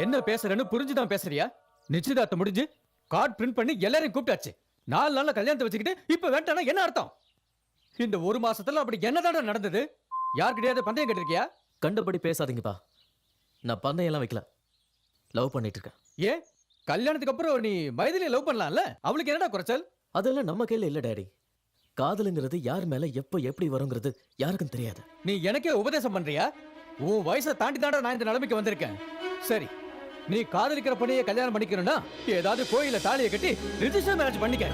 என்ன பேசுறேன்னு புரிஞ்சுதான் பேசுறியா? நிச்சயதார்த்தம் முடிஞ்சு கார்டு பிரிண்ட் பண்ணி எல்லாரையும் கூப்பிட்டாச்சு. 4 நாள்ல கல்யாணத்தை வச்சுக்கிட்டு இப்ப வேண்டானா என்ன அர்த்தம்? இந்த ஒரு மாசத்துல அப்படி என்னதாடா நடந்தது? யார்கிட்டயாவது பந்தயம் கட்டிருக்கியா? கண்டபடி பேசாதீங்கப்பா. நான் பந்தயம் எல்லாம் வைக்கல. லவ் பண்ணிட்டு இருக்கேன். ஏன் கல்யாணத்துக்கு அப்புறம் நீ மைதிலியை லவ் பண்ணலாம்ல? அவளுக்கு என்னடா குறைச்சல்? அதெல்லாம் நம்ம கையில இல்ல டாடி. காதலுங்கிறது யார் மேல எப்ப எப்படி வருங்கிறது யாருக்கும் தெரியாது. நீ எனக்கே உபதேசம் பண்றியா? உன் வயசை தாண்டி தாண்டா நான் இந்த நிலைமைக்கு வந்திருக்கேன். சரி, நீ காதலிக்கிற பொண்ணையே கல்யாணம் பண்ணிக்கணும்னா ஏதாவது கோயில தாலியை கட்டி ரிஜிஸ்டர் மேரேஜ் பண்ணிக்க.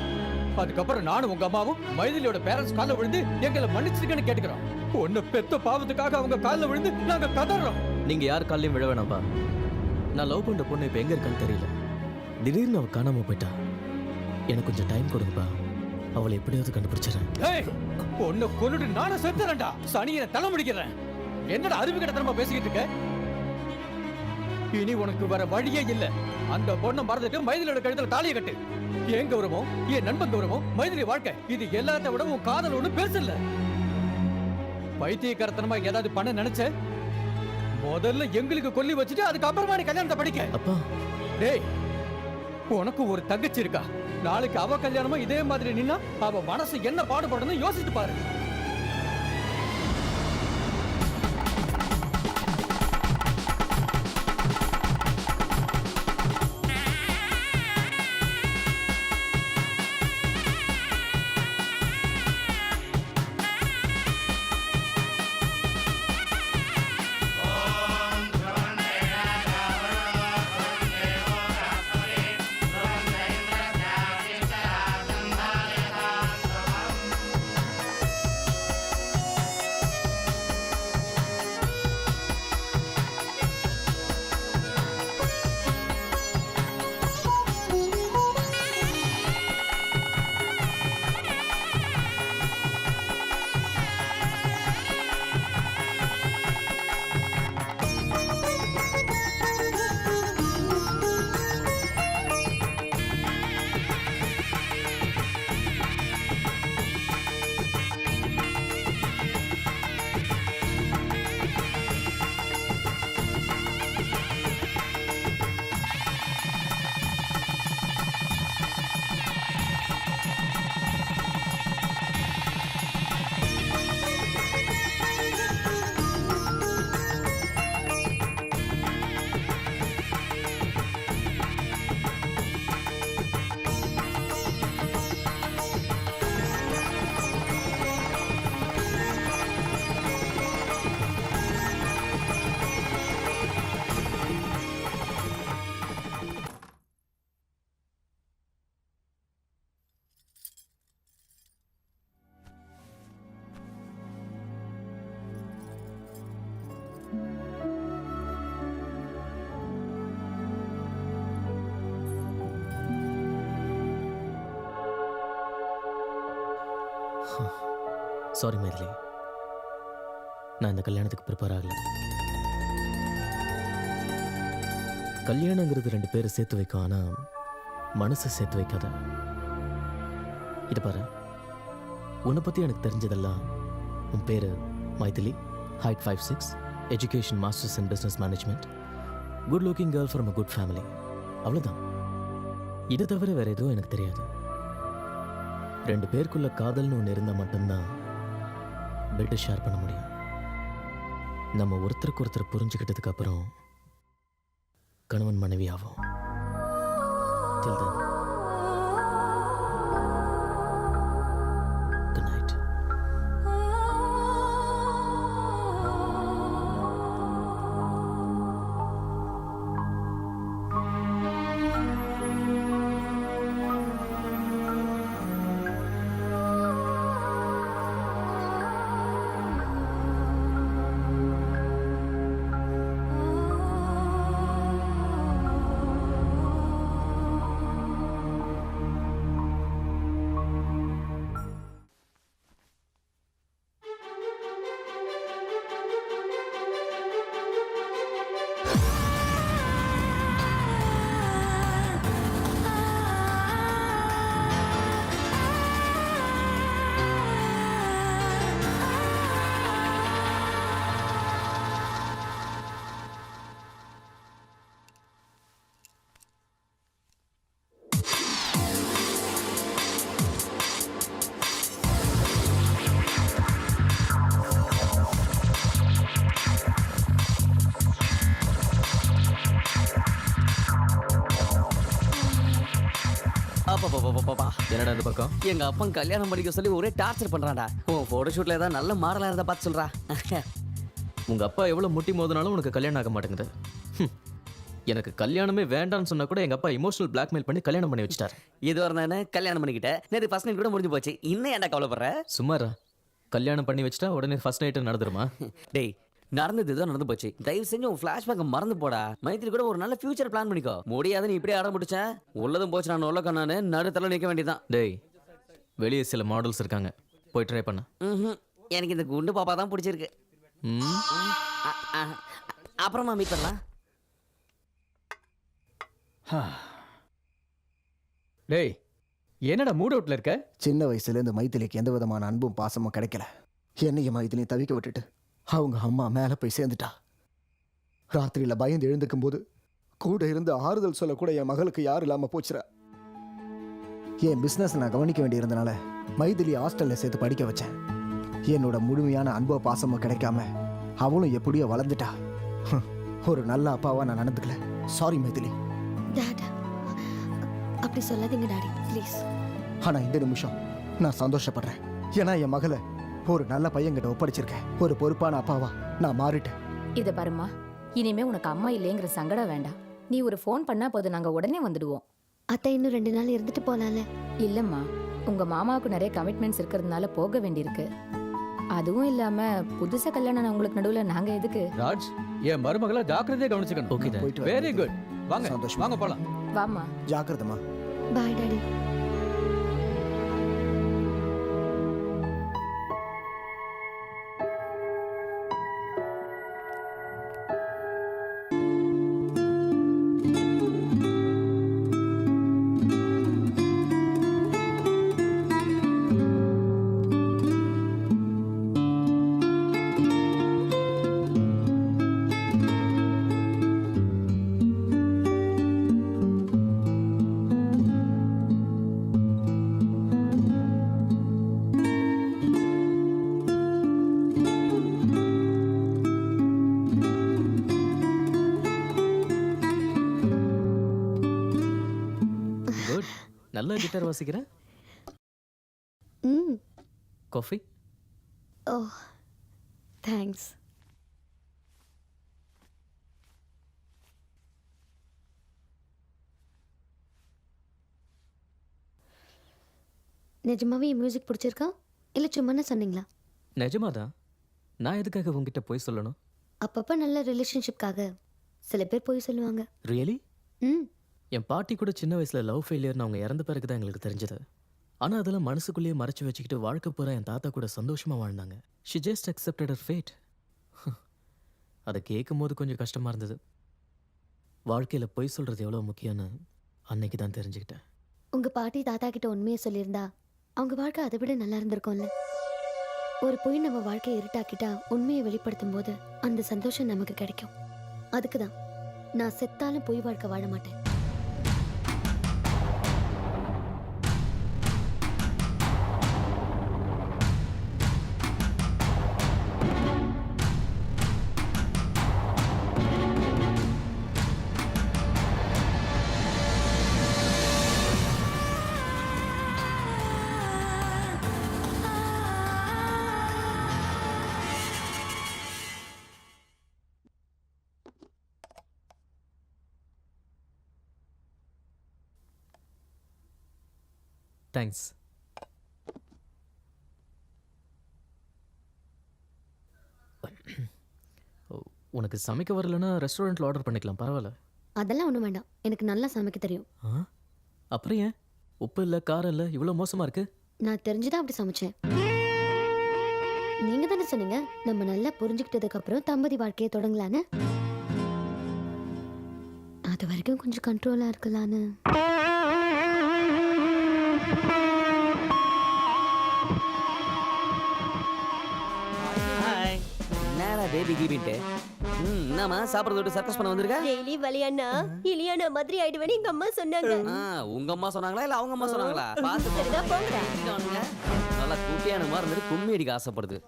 அதுக்கப்புறம் நானும் உங்க அம்மாவும் மைதிலியோட பேரண்ட்ஸ் காலில் விழுந்து எங்களை மன்னிச்சிருக்கேன்னு கேட்டுக்கிறோம். ஒன்னு பெத்த பாவத்துக்காக அவங்க காலில் விழுந்து நாங்க கதறோம். நீங்க யார் காலையும் விழ வேணாம்பா. நான் லவ் பண்ற பொண்ணு இப்ப எங்க இருக்கான்னு தெரியல. திடீர்னு அவ காணாம போயிட்டா. எனக்கு கொஞ்சம் டைம் கொடுங்கப்பா. அவளை எப்படியாவது கண்டுபிடிச்சிடறேன். பொண்ணு கொன்னுட்டு நானும் செத்துறேன்டா. சனியை தலை முடிக்கிறேன். என்னடா அறிவு கிட்டத்தனமா பேசிக்கிட்டு இருக்க? இனி உனக்கு வர வழியே இல்ல. அந்த பொண்ணை மறந்துட்டு மைதிலியோட கழுத்துல தாலியை கட்டு. என் கௌரவம், என் நண்பன் கௌரவம், மைதிலி வாழ்க்கை இது எல்லாத்த விட உன் காதல் ஒண்ணு பேசல. பைத்தியக்காரத்தனமா ஏதாவது பண்ண நினைச்ச முதல்ல எங்களுக்கு கொல்லி வச்சுட்டு அதுக்கப்புறமா நீ கல்யாணத்தை படிக்க. அப்பா டேய், உனக்கு ஒரு தங்கச்சி இருக்கா? நாளைக்கு அவ கல்யாணமா இதே மாதிரி நின்னா அவ மனசு என்ன பாடுபடணும் யோசிச்சு பாரு. சாரி மைதிலி, நான் இந்த கல்யாணத்துக்கு ப்ரிப்பேர் ஆகல. கல்யாணங்கிறது 2 பேரை சேர்த்து வைக்கும், ஆனா மனசை சேர்த்து வைக்காத. இது பாரு, உன்னை பத்தி எனக்கு தெரிஞ்சதெல்லாம் உன் பேரு Maithili, height 5'6", education masters in business management, good looking girl from a good family. அவ்வளோதான். இதை தவிர வேற எதுவும் எனக்கு தெரியாது. 2 பேருக்குள்ள காதல்னு ஒன்று இருந்தால் மட்டும்தான் பெட்டை ஷேர் பண்ண முடியும். நம்ம ஒருத்தருக்கு ஒருத்தர் புரிஞ்சுக்கிட்டதுக்கு அப்புறம் கணவன் மனைவி ஆகும். Till then, good night. அப்பா என்னடா இந்த பக்கம்? எங்க அப்பா கல்யாணம் பண்ணிக்க சொல்லி ஒரே டார்ச்சர் பண்றான்டா. உன் போட்டோ ஷூட்ல ஏதாவது நல்ல மாடலா இருந்தா பார்த்து சொல்றா. உங்க அப்பா எவ்வளவு முட்டி மோதினாலும் உனக்கு கல்யாணம் ஆக மாட்டேங்குது. எனக்கு கல்யாணமே வேண்டாம்னு சொன்னா கூட எங்க அப்பா இமோஷனல் பிளாக்மெயில் பண்ணி கல்யாணம் பண்ணி வச்சிட்டாரு. இது வரதானே கல்யாணம் பண்ணிக்கிட்டேன். நேற்று ஃபர்ஸ்ட் நைட் கூட முடிஞ்சு போச்சு. இன்னும் ஏன்டா கவலைப்படுற? சும்மாரா, கல்யாணம் பண்ணி வச்சிட்டா உடனே ஃபர்ஸ்ட் நைட்டு நடந்துருமா? டேய், நடந்தது ஏதோ நடந்து போச்சு. தயவு செஞ்சு உன் ஃபிளாஷ்பேக்கை மறந்து போடா. மைத்திரி கூட ஒரு நல்ல ஃபியூச்சர் பிளான் பண்ணிக்கோ. முடியாதுன்னு இப்படியே ஆட முடிச்சேன். உள்ளதும் போச்சு, நான் உள்ள கண்ணானு நடுத்தல நிற்க வேண்டியதான். டேய், வெளியே சில மாடல்ஸ் இருக்காங்க, போய் ட்ரை பண்ண. எனக்கு இந்த குண்டு பாப்பா தான் பிடிச்சிருக்கு. அப்புறமா மீட் பண்ணலாம். டேய், என்னடா மூட் அவுட்ல இருக்க? சின்ன வயசுலேருந்து மைத்திலிக்கு எந்த விதமான அன்பும் பாசமும் கிடைக்கல. என்னையும் மைத்திலையும் தவிக்க விட்டுட்டு அவங்க அம்மா மேலே போய் சேர்ந்துட்டா. ராத்திரியில் பயந்து எழுந்துக்கும் போது கூட இருந்து ஆறுதல் சொல்லக்கூட என் மகளுக்கு யாரும் இல்லாமல் போச்சுரா. என் பிஸ்னஸ் நான் கவனிக்க வேண்டியிருந்தனால மைதிலி ஹாஸ்டலில் சேர்த்து படிக்க வச்சேன். என்னோட முழுமையான அன்போ பாசமோ கிடைக்காம அவளும் எப்படியோ வளர்ந்துட்டா. ஒரு நல்ல அப்பாவா நான் நடந்துக்கல. சாரி மைதிலி. டாட், அப்படி சொல்லாதீங்க டாடி, ப்ளீஸ். ஆனால் இந்த நிமிஷம் நான் சந்தோஷப்படுறேன். ஏன்னா என் மகளை ஒரு நல்ல பையன்கிட்ட ஒப்படைச்சிருக்கேன். ஒரு பொறுப்பான அப்பாவா நான் மாறிட்டேன். இதை பாரும்மா, இனிமே உனக்கு அம்மா இல்லைங்கிற சங்கடம் வேண்டாம். நீ ஒரு ஃபோன் பண்ணா போதும், நாங்க உடனே வந்துடுவோம். அத்தை இன்னும் 2 நாள் இருந்துட்டு போலாம்ல? இல்லம்மா, உங்க மாமாவுக்கு நிறைய கமிட்மெண்ட்ஸ் இருக்கிறதுனால போக வேண்டியிருக்கு. அதுவும் இல்லாம புதுசா கல்யாணம் உங்களுக்கு நடுவுல நாங்க எதுக்கு? ராஜ், என் மருமகளை ஜாக்கிரதையா கவனிச்சுக்கணும். ஓகே தான். போயிட்டு வரேன். Very good. வாங்க சந்தோஷம். வாங்க போலாம். வாம்மா. ஜாக்கிரதமா. Bye daddy. குட், நல்லா கிட்டார் வாசிக்கிறேன். ம். காஃபி? Oh, thanks. நிஜமாவே மியூசிக் பிடிச்சிருக்கா இல்லை சும்மா சொன்னீங்களா? நிஜமாதான். நான் எதுக்காக உங்ககிட்ட போய் சொல்லணும்? அப்பப்போ நல்ல ரிலேஷன்ஷிப்காக சில பேர் போய் சொல்லுவாங்க. ரியலி? ம். என் பாட்டி கூட சின்ன வயசுல லவ் ஃபெயிலியர்னு அவங்க இறந்த பிறகு தான் எங்களுக்கு தெரிஞ்சது. ஆனால் அதெல்லாம் மனசுக்குள்ளேயே மறைச்சு வச்சுக்கிட்டு வாழ்க்கை பூரா என் தாத்தா கூட சந்தோஷமா வாழ்ந்தாங்க. She just accepted her fate. அதை கேட்கும் போது கொஞ்சம் கஷ்டமா இருந்தது. வாழ்க்கையில பொய் சொல்றது எவ்வளவு முக்கியம்னு அன்னைக்கு தான் தெரிஞ்சுக்கிட்டேன். உங்க பாட்டி தாத்தா கிட்ட உண்மையை சொல்லியிருந்தா அவங்க வாழ்க்கை அதை விட நல்லா இருந்திருக்கும்ல. ஒரு பொய் நம்ம வாழ்க்கையை இருட்டாக்கிட்டா உண்மையை வெளிப்படுத்தும் போது அந்த சந்தோஷம் நமக்கு கிடைக்கும். அதுக்கு தான் நான் செத்தாலும் பொய் வாழ்க்கை வாழ மாட்டேன். தேங்க்ஸ். உனக்கு சமைக்க வரலன்னா ரெஸ்டாரண்ட்டில் ஆர்டர் பண்ணிக்கலாம், பரவாயில்ல. அதெல்லாம் ஒன்றும் வேண்டாம், எனக்கு நல்லா சமைக்க தெரியும். அப்புறம் ஏன் உப்பு இல்லை காரம் இல்லை இவ்வளோ மோசமாக இருக்கு? நான் தெரிஞ்சுதான் அப்படி சமைச்சேன். நீங்க தானே சொன்னீங்க நம்ம நல்லா புரிஞ்சுக்கிட்டதுக்கு அப்புறம் தம்பதி வாழ்க்கையை தொடங்கலான்னு. அது வரைக்கும் கொஞ்சம் கண்ட்ரோலா இருக்கலான்னு. என்னடா பேபி கீபிட்டு? என்னம்மா சாப்பிட்றத விட்டு சர்க்கஸ் பண்ண வந்திருக்க? டெய்லி வலியானா இலியானா மாதிரி ஆயிடுவேன்னு எங்க அம்மா சொன்னாங்க. உங்க அம்மா சொன்னாங்களா இல்ல அவங்க அம்மா சொன்னாங்களா? பார்த்து சரிதான் போங்கடா. நல்லா குட்டியான மாதிரி இருந்துட்டு கும்மி அடிக்க ஆசைப்படுது.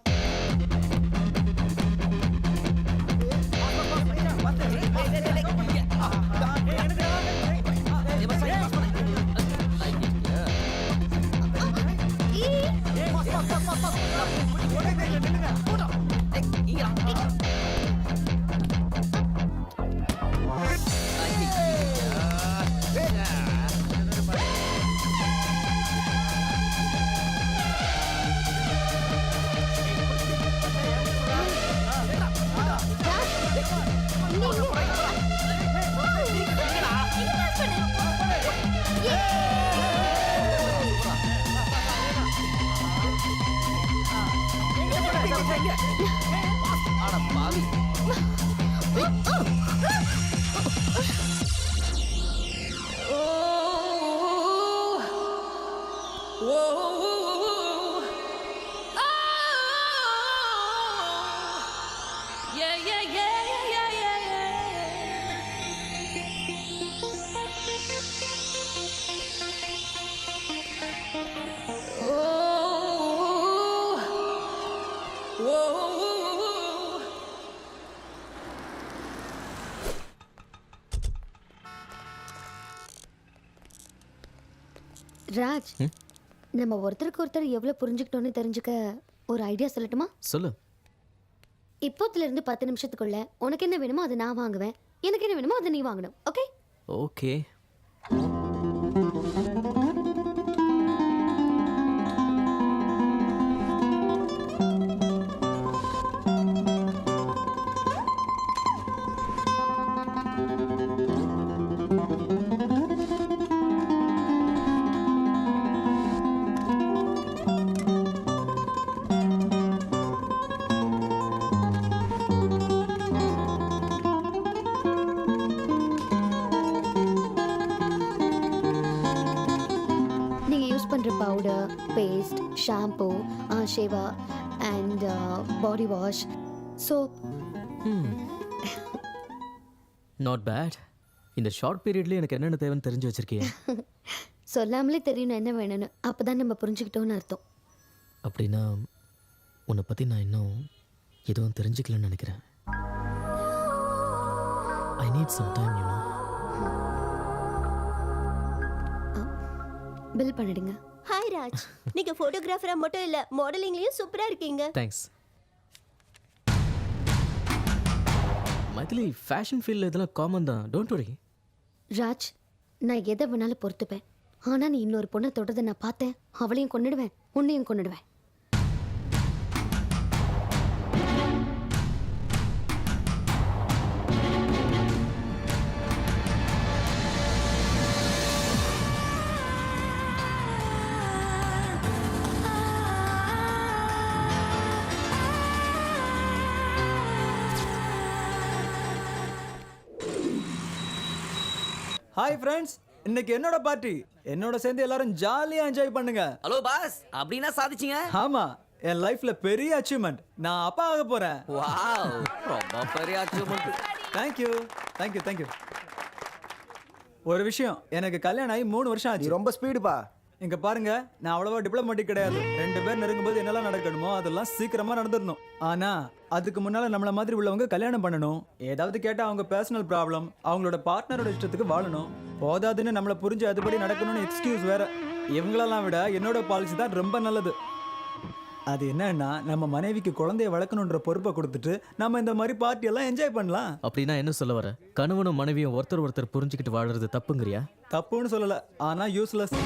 அட பாவி. ராஜ், நம்ம ஒருத்தருக்கு ஒருத்தர் எவ்வளவு புரிஞ்சுக்கிட்டோன்னு தெரிஞ்சுக்க ஒரு ஐடியா சொல்லட்டுமா? சொல்லு. இப்போத்துல இருந்து 10 நிமிஷத்துக்குள்ள உனக்கு என்ன வேணுமோ அதை நான் வாங்குவேன், எனக்கு என்ன வேணுமோ அதை நீ வாங்கணும். ஓகே? ஓகே. நீங்க யூஸ் பண்ற பவுடர், பேஸ்ட், ஷாம்பூ, ஷேவா and body wash, soap. Not bad. இந்த ஷார்ட் பீரியட்ல எனக்கு என்னென்ன தேவைன்னு தெரிஞ்சு வச்சிருக்கீங்க. சொல்லாமலே தெரியணும் என்ன வேணும்னு. அப்பதான் நம்ம புரிஞ்சுக்கிட்டோம்னு அர்த்தம். அப்படின்னா உன்னை பற்றி நான் இன்னும் எதுவும் தெரிஞ்சுக்கலன்னு நினைக்கிறேன். I need some time, you know. Bill பண்ணிடுங்க. ஹாய் ராஜ், நீங்க போட்டோகிராஃபரா மட்டும் இல்ல மாடலிங்லயும் சூப்பரா இருக்கீங்க. தேங்க்ஸ். மைதிலி, ஃபேஷன் ஃபீல்டில் இதெல்லாம் காமன் தான். Don't worry. ராஜ், நான் எதை வேணாலும் பொறுத்துப்பேன். ஆனா நீ இன்னொரு பொண்ணை தொட்டதை நான் பார்த்தேன். அவளையும் கொன்னுடுவேன், உன்னையும் கொன்னுடுவேன். ஹாய் ஃப்ரெண்ட்ஸ், இன்னைக்கு என்னோட பார்ட்டி. என்னோட சேர்ந்து எல்லாரும் ஜாலியா என்ஜாய் பண்ணுங்க. ஹலோ பாஸ், அப்படின்னா சாதிச்சீங்க? ஆமா, என் லைஃப்ல பெரிய அச்சீவ்மெண்ட். நான் அப்பா ஆக போறேன். வாவ், ரொம்ப பெரிய அச்சீவ்மென்ட். Thank you thank you thank you. ஒரு விஷயம், எனக்கு கல்யாணம் ஆகி 3 வருஷம் நீ ஆச்சு. ரொம்ப ஸ்பீடுப்பா. இங்க பாருங்க, நான் அவ்வளவா டிப்ளமேட்டிக் கிடையாது. 2 பேர் நெருங்கும்போது என்னெல்லாம் நடக்கணுமோ அதெல்லாம் சீக்கிரமா நடந்துடணும். ஆனா அதுக்கு முன்னால நம்மள மாதிரி உள்ளவங்க கல்யாணம் பண்ணணும். ஏதாவது கேட்டா அவங்க பர்சனல் ப்ராப்ளம், அவங்களோட பார்ட்னரோட இஷ்டத்துக்கு வாழணும். போதாதுன்னு நம்மள புரிஞ்சு அதுபடி நடக்கணும்னு எக்ஸ்கியூஸ் வேற. இவங்களெல்லாம் விட என்னோட பாலிசி தான் ரொம்ப நல்லது. அது என்னன்னா, நம்ம மனைவிக்கு குழந்தைய வளர்க்கணுன்ற பொறுப்பை கொடுத்துட்டு நம்ம இந்த மாதிரி பார்ட்டி எல்லாம் என்ஜாய் பண்ணலாம். அப்படின்னா என்ன சொல்ல வர? கணவனும் மனைவியும் ஒருத்தர் புரிஞ்சுக்கிட்டு வாழறது தப்புங்கிறியா? தப்புன்னு சொல்லல, ஆனா யூஸ்லெஸ்.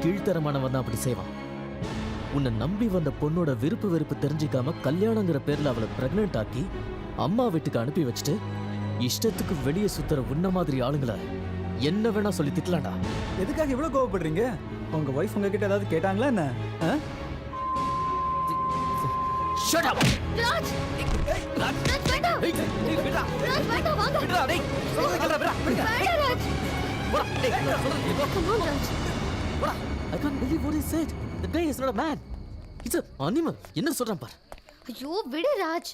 கீழ்த்தரமானவன் தான் அப்படி செய்வான். உன்னை நம்பி வந்த பொண்ணோட விருப்பு வெறுப்பு தெரிஞ்சிக்காம கல்யாணங்கிற பேர்ல அவளை பிரெக்னென்ட் ஆக்கி அம்மா வீட்டுக்கு அனுப்பி வச்சுட்டு இஷ்டத்துக்கு வெளியே சுத்துற உன்ன மாதிரி ஆளுங்களை என்ன வேணா சொல்லி திட்டலாம்டா. எதுக்காக இவ்வளவு கோவப்படுறீங்க? உங்க வைஃப் உங்ககிட்ட ஏதாவது கேட்டாங்களா என்ன? Shut up! ராஜ், ராஜ் வேண்டாம். ராஜ் வேண்டாம், வாங்க. வேண்டாம் Raj. Come on, Raj. I can't believe what he said. The guy is not a man. He's an animal. என்ன சொல்றான் பார். ஐயோ விடு ராஜ்,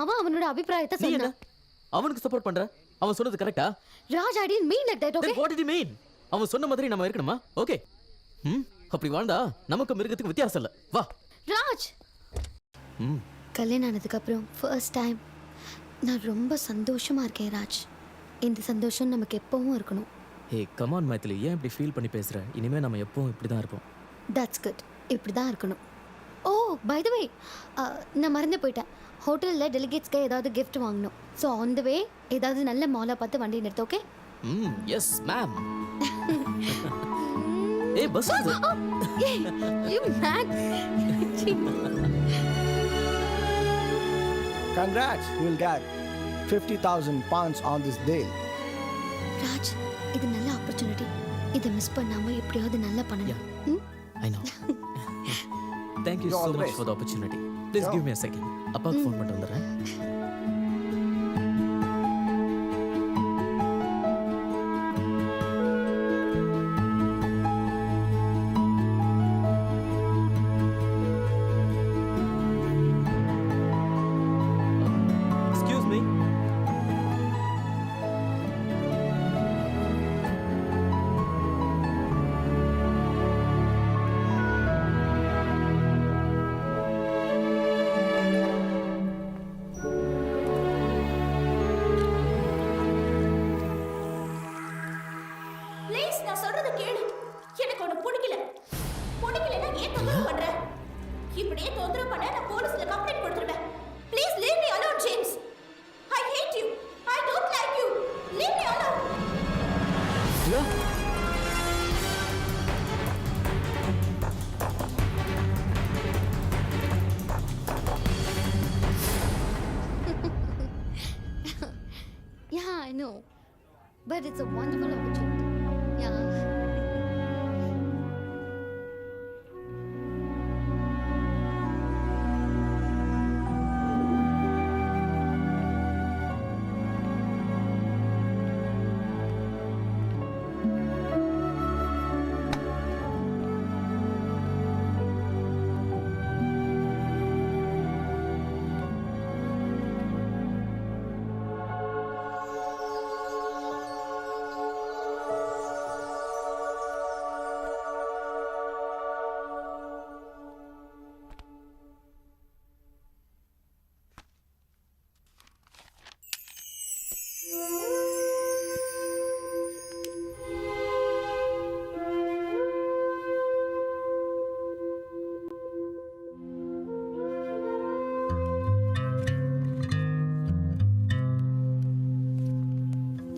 அவனோட அபிப்பிராயத்தை நீ என்ன சொன்னான். அவனுக்கு சப்போர்ட் பண்ற? அவன் சொன்னது கரெக்டா? Raj, I didn't mean like that, okay? Then what did he mean? அவன் சொன்ன மாதிரி நம்ம இருக்கணுமா? ஓகே. அப்படி வாழ்ந்தா நமக்கு மிருகத்துக்கு வித்தியாசம் இல்ல. வா. ராஜ், கல்யாணம் ஆனதுக்கு அப்புறம் ஃபர்ஸ்ட் டைம் நான் ரொம்ப சந்தோஷமா இருக்கேன் ராஜ். இந்த சந்தோஷம் நமக்கு எப்பவும் இருக்கணும். ஹே கம் ஆன் மைதிலி, ஏன் இப்படி ஃபீல் பண்ணி பேசுற? இனிமே நம்ம எப்பவும் இப்படி தான் இருப்போம். தட்ஸ் குட், இப்படி தான் இருக்கணும். ஓ பை த வே, நான் மறந்து போயிட்டேன். ஹோட்டலில் டெலிகேட்ஸ்க்கு ஏதாவது கிஃப்ட் வாங்கணும். ஸோ ஆன் த வே ஏதாவது நல்ல மாலை பார்த்து வண்டி நிறுத்து. ஓகே? Yes ma'am. ஏய் பஸ் you man. Congrats, you will get 50,000 pounds on this deal. Raj, இது நல்ல ஆப்பர்ச்சுனிட்டி. இதை மிஸ் பண்ணாம எப்படியாவது நல்லா பண்ணணும். I know. Thank you You're all so the much best. for the opportunity. Please give me a second. அப்பாவுக்கு ஃபோன் பண்ணிட்டு வந்துடுறேன். Excuse me. ப்ளீஸ் நான் சொல்றத கேளு. எனக்கு உன்னை பிடிக்கல. பிடிக்கலன்னா ஏன் தொந்தரவு பண்ற? இப்படியே தொந்தரவு பண்ண நான் போலீஸ்ல கம்ப்ளைண்ட் கொடுத்துருவேன். Please leave me alone James. I hate you. I don't like you. Leave me alone. Priya, Yeah, I know. But it's a wonderful opportunity. Yeah.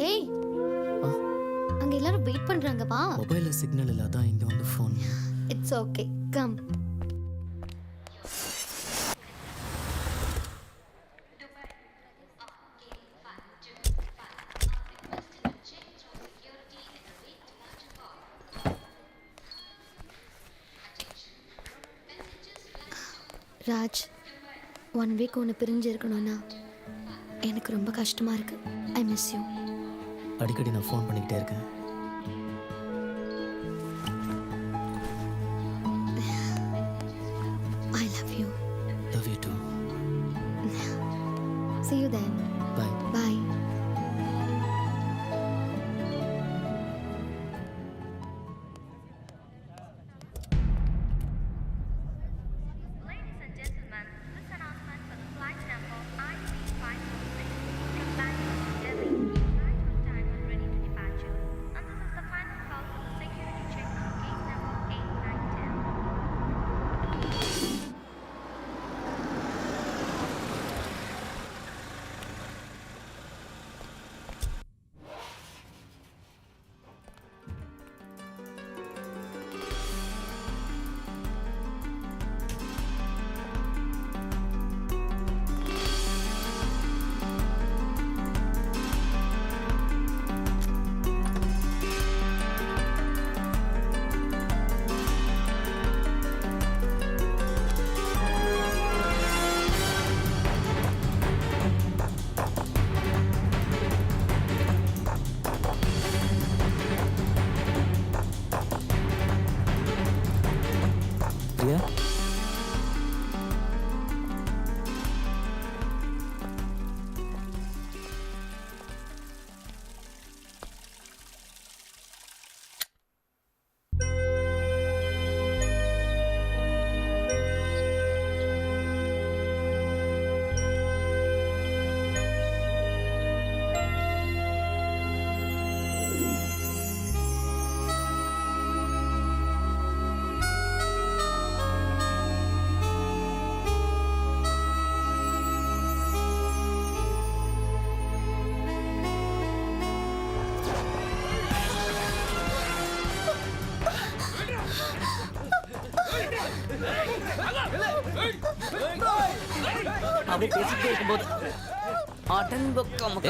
ஏய், அங்க எல்லாரும் வெயிட் பண்றாங்க வா. மொபைல்ல சிக்னல் இல்ல, அதான் இங்க வந்து phone. It's okay, come. Raj, 1 week ஒன்று பிரிஞ்சு இருக்கணும்னா எனக்கு ரொம்ப கஷ்டமா இருக்கு. I miss you. அடிக்கடி நான் ஃபோன் பண்ணிக்கிட்டே இருக்கேன். I love you. Love you too. See you then. Bye. Bye. Ladies and gentlemen, this announcement for the flight number IC546 from Bangalore to Delhi. Flight on time and ready to departure. And this is the final call for the security check on gate number 8910. Priya, அப்படியே பேசிட்டே இருக்கும்போது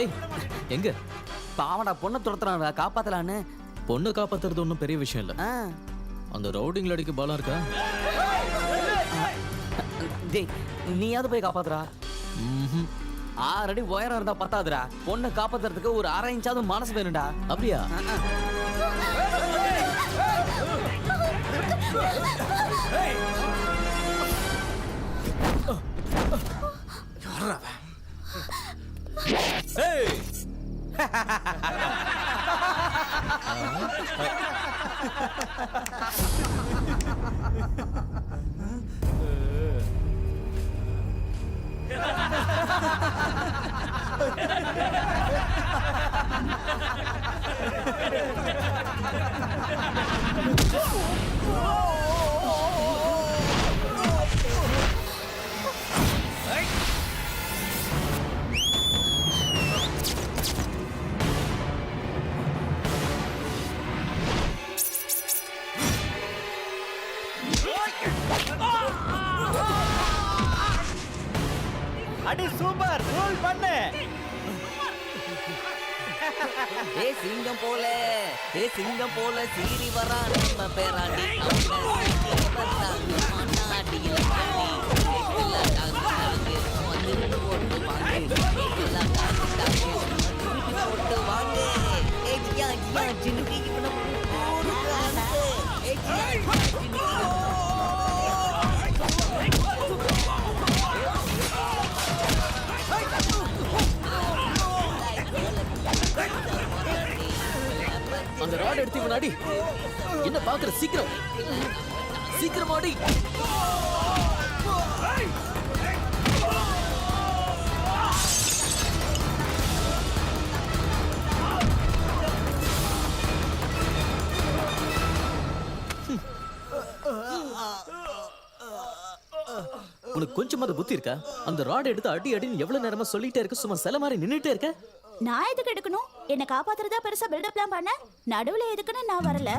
ஏய் எங்க பாவடா பொண்ணை துரத்துறான்டா, காப்பாத்தலான்னு. பொண்ணு காப்பாத்துறது ஒன்றும் பெரிய விஷயம் இல்லை. ஆ, அந்த ரவுடிங்ல அடிக்க பலம் இருக்கா? டேய் நீயாவது போய் காப்பாத்துறா. 6 அடி உயரம் இருந்தா பத்தாதுடா. பொண்ணை காப்பாத்துறதுக்கு ஒரு 1/2 இன்ச்சாவது மனசு வேணும்டா. அப்படியா? அடி சூப்பர், ரூல் பண்ணு. சிங்கம் போல சீறி வரான் நம்ம பேராண்டி. அந்த ராட் எடுத்து முன்னாடி என்ன பாக்குற? சீக்கிரம் சீக்கிரம் ஆடி. உனக்கு கொஞ்சமாவது புத்தி இருக்கா? அந்த ராட் எடுத்து அடி அடின்னு எவ்வளவு நேரமா சொல்லிட்டே இருக்க, சும்மா சில மாதிரி நின்னுட்டே இருக்க. நான் எதுக்கு எடுக்கணும்? என்ன காப்பாத்துறதா பெருசா பில்டப்லாம் பண்ண? நடுவுல எதுக்குன்னு நான் வரல.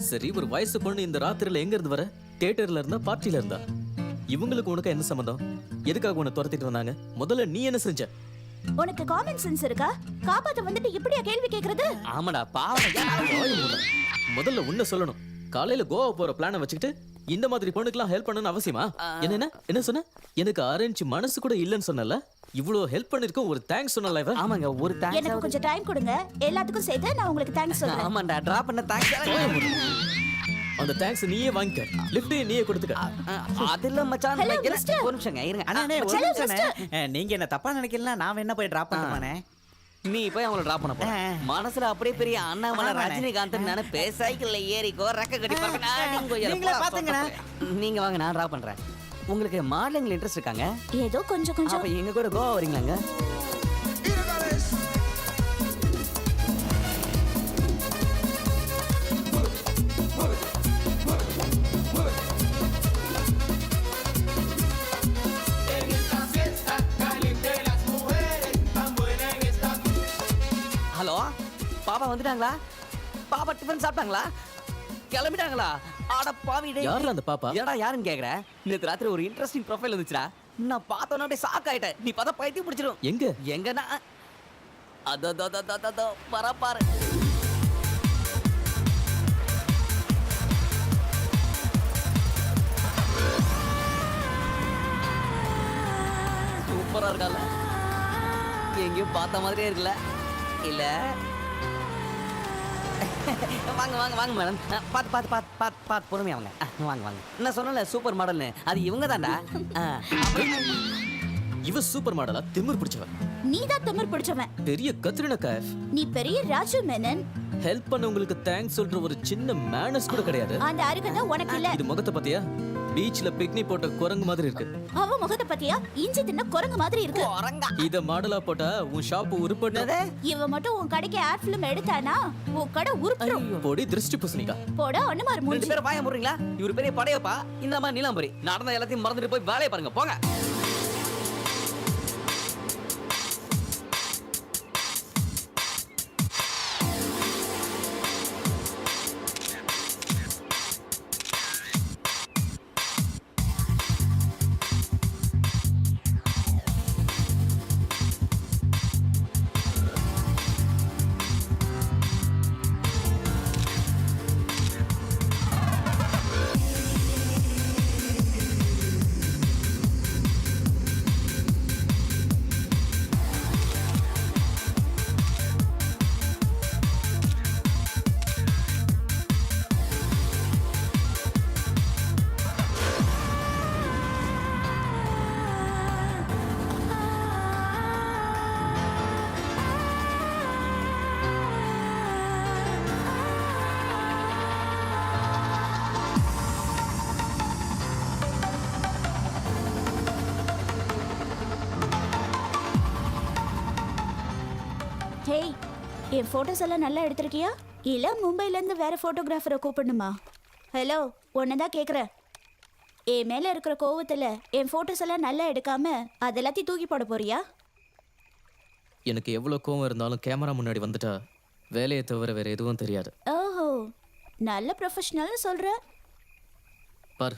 சரி, ஒரு வயசு பொண்ணு இந்த ராத்திரில எங்க இருந்து வர? தியேட்டர்ல இருந்தா, பார்ட்டில இருந்தா? இவங்களுக்கு உனக்கு என்ன சம்பந்தம்? எதுக்காக உன்னை துரத்திட்டு வந்தாங்க? முதல்ல நீ என்ன செஞ்ச? உனக்கு காமன் சென்ஸ் இருக்கா? காப்பாத்த வந்துட்டு இப்படியா கேள்வி கேக்குறது? ஆமாடா பாவம். முதல்ல உன்னை சொல்லணும். காலையில கோவா போற பிளான வச்சுக்கிட்டு இந்த மாதிரி பொண்ணுக்கெல்லாம் ஹெல்ப் பண்ணணும்னு அவசியமா? என்ன சொன்ன? எனக்கு அரேஞ்ச் மனசு கூட இல்லைன்னு சொன்னல. இவ்வளவு ஹெல்ப் பண்ணிருக்கோம், ஒரு தேங்க்ஸ் சொன்னல இவ. ஆமாங்க, ஒரு தேங்க்ஸ். எனக்கு கொஞ்சம் டைம் கொடுங்க, எல்லாத்துக்கும் சேர்த்து நான் உங்களுக்கு தேங்க்ஸ் சொல்றேன். ஆமாண்டா, டிரா பண்ண தேங்க்ஸ். அந்த தேங்க்ஸ் நீயே வாங்கிக்க, லிஃப்ட் நீயே கொடுத்துக்க. அதுல மச்சான் Hello, mister. ஒரு நிமிஷங்க இருங்க. அண்ணே ஒரு Hello, நிமிஷம்ண்ணே. நீங்க என்ன தப்பா நினைக்கலாம், நான் என்ன போய் டிராப் பண்ணுவானே. நீ போய் அவங்கள டிராப் பண்ண போற. மனசுல அப்படியே பெரிய அண்ணாமலை ரஜினிகாந்த் நினைப்பே. சைக்கிள்ல ஏறிக்கோ, ரெக்க கட்டி பறக்க. நீங்களே பாத்துங்கண்ணே. நீங்க வாங்க, நான் டிராப் பண்றேன். உங்களுக்கு மாடலிங்ல இன்ட்ரெஸ்ட் இருக்காங்க? ஏதோ கொஞ்சம் கொஞ்சம். அப்ப எங்க கூட கோவா வரீங்களாங்க? ஹலோ, பாப்பா வந்துட்டாங்களா? பாப்பா டிஃபன் சாப்பிட்டாங்களா? கிளம்பிட்டாங்களா? ஆட பாவி டேய். யாருல அந்த பாப்பா? ஏடா யாருன்னு கேக்குற? நேத்து ராத்திரி ஒரு இன்ட்ரெஸ்டிங் ப்ரொஃபைல் வந்துச்சுடா. நான் பார்த்தோன்னே அப்படியே ஷாக் ஆயிட்டேன். நீ பார்த்தா பைத்தியம் பிடிச்சிரும். எங்கனா அதோ பரப்பாரு. சூப்பரா இருக்கல. எங்கேயும் பார்த்த மாதிரியே இருக்குல்ல? இல்ல வாங்க வாங்க வாங்க மேடம். பார்த்து பார்த்து பார்த்து பார்த்து பார்த்து பொறுமையா வாங்க. வாங்க வாங்க. நான் சொன்னல சூப்பர் மாடல்னு, அது இவங்க தான்டா. இவ சூப்பர் மாடலா? திமிர் பிடிச்சவன். நீதான் திமிர் பிடிச்சவன். பெரிய கத்ரினா கைஃப். நீ பெரிய ராஜு மேனன். ஹெல்ப் பண்ணவங்களுக்கு தேங்க்ஸ் சொல்ற ஒரு சின்ன மேனர்ஸ் கூட கிடையாது. அந்த அறிவு உனக்கு இல்ல. இது முகத்தை பத்தியா? பீச்ல பிக்னிக் போட்ட குரங்கு மாதிரி இருக்கு. அவ முகத்தை பத்தியா? இஞ்சி தின்ன குரங்கு மாதிரி இருக்கு. இத மாடலா போட்டா உன் ஷாப் உருப்படாதே. இவ மட்டும் உன் கடைக்கு ஆட் ஃபிலிம் எடுத்தானா உன் கடை உருப்பிடும். போடி திருஷ்டி பூசணிக்கா. போடா அண்ணமார் மூஞ்சி. ரெண்டு பேரும் வாய முறீங்களா? இவரு பெரிய படையப்பா, இந்த மாதிரி நீலாம்பரி. நடந்த எல்லாத்தையும் மறந்துட்டு போய் வேலையை பாருங்க, போங்க. என் போட்டோஸ் எல்லாம் நல்லா எடுத்திருக்கியா இல்ல மும்பைல இருந்து வேற போட்டோகிராஃபரை கூப்பிடணுமா? ஹலோ, உன்னதான் கேக்குறேன். என் மேல இருக்கிற கோவத்துல என் போட்டோஸ் எல்லாம் நல்லா எடுக்காம அது எல்லாத்தையும் தூக்கி போட போறியா? எனக்கு எவ்வளோ கோவம் இருந்தாலும் கேமரா முன்னாடி வந்துட்டா வேலையை தவிர வேற எதுவும் தெரியாது. ஓஹோ, நல்ல ப்ரொஃபஷனல்னு சொல்ற. பார்,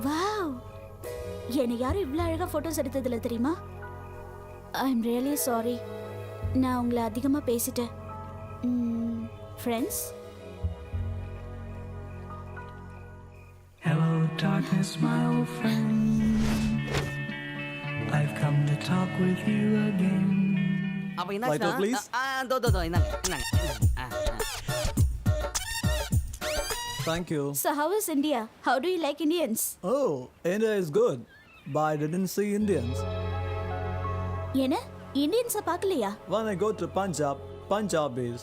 வாவ், என்னை யாரும் இவ்வளோ அழகா போட்டோஸ் எடுத்ததில்ல தெரியுமா? ஐ எம் ரியலி சாரி, நான் உங்களை அதிகமாக பேசிட்டேன். Friends, Hello, darkness, my old friend. I've come to talk with you again. அப்ப என்ன Light up, please. இந்தாங்க. Thank you. so how is India? How do you like Indians? Oh, India is good, but I didn't see Indians. என்ன, இந்தியன்ஸை பார்க்கலையா? When I go to Punjab, Punjabis.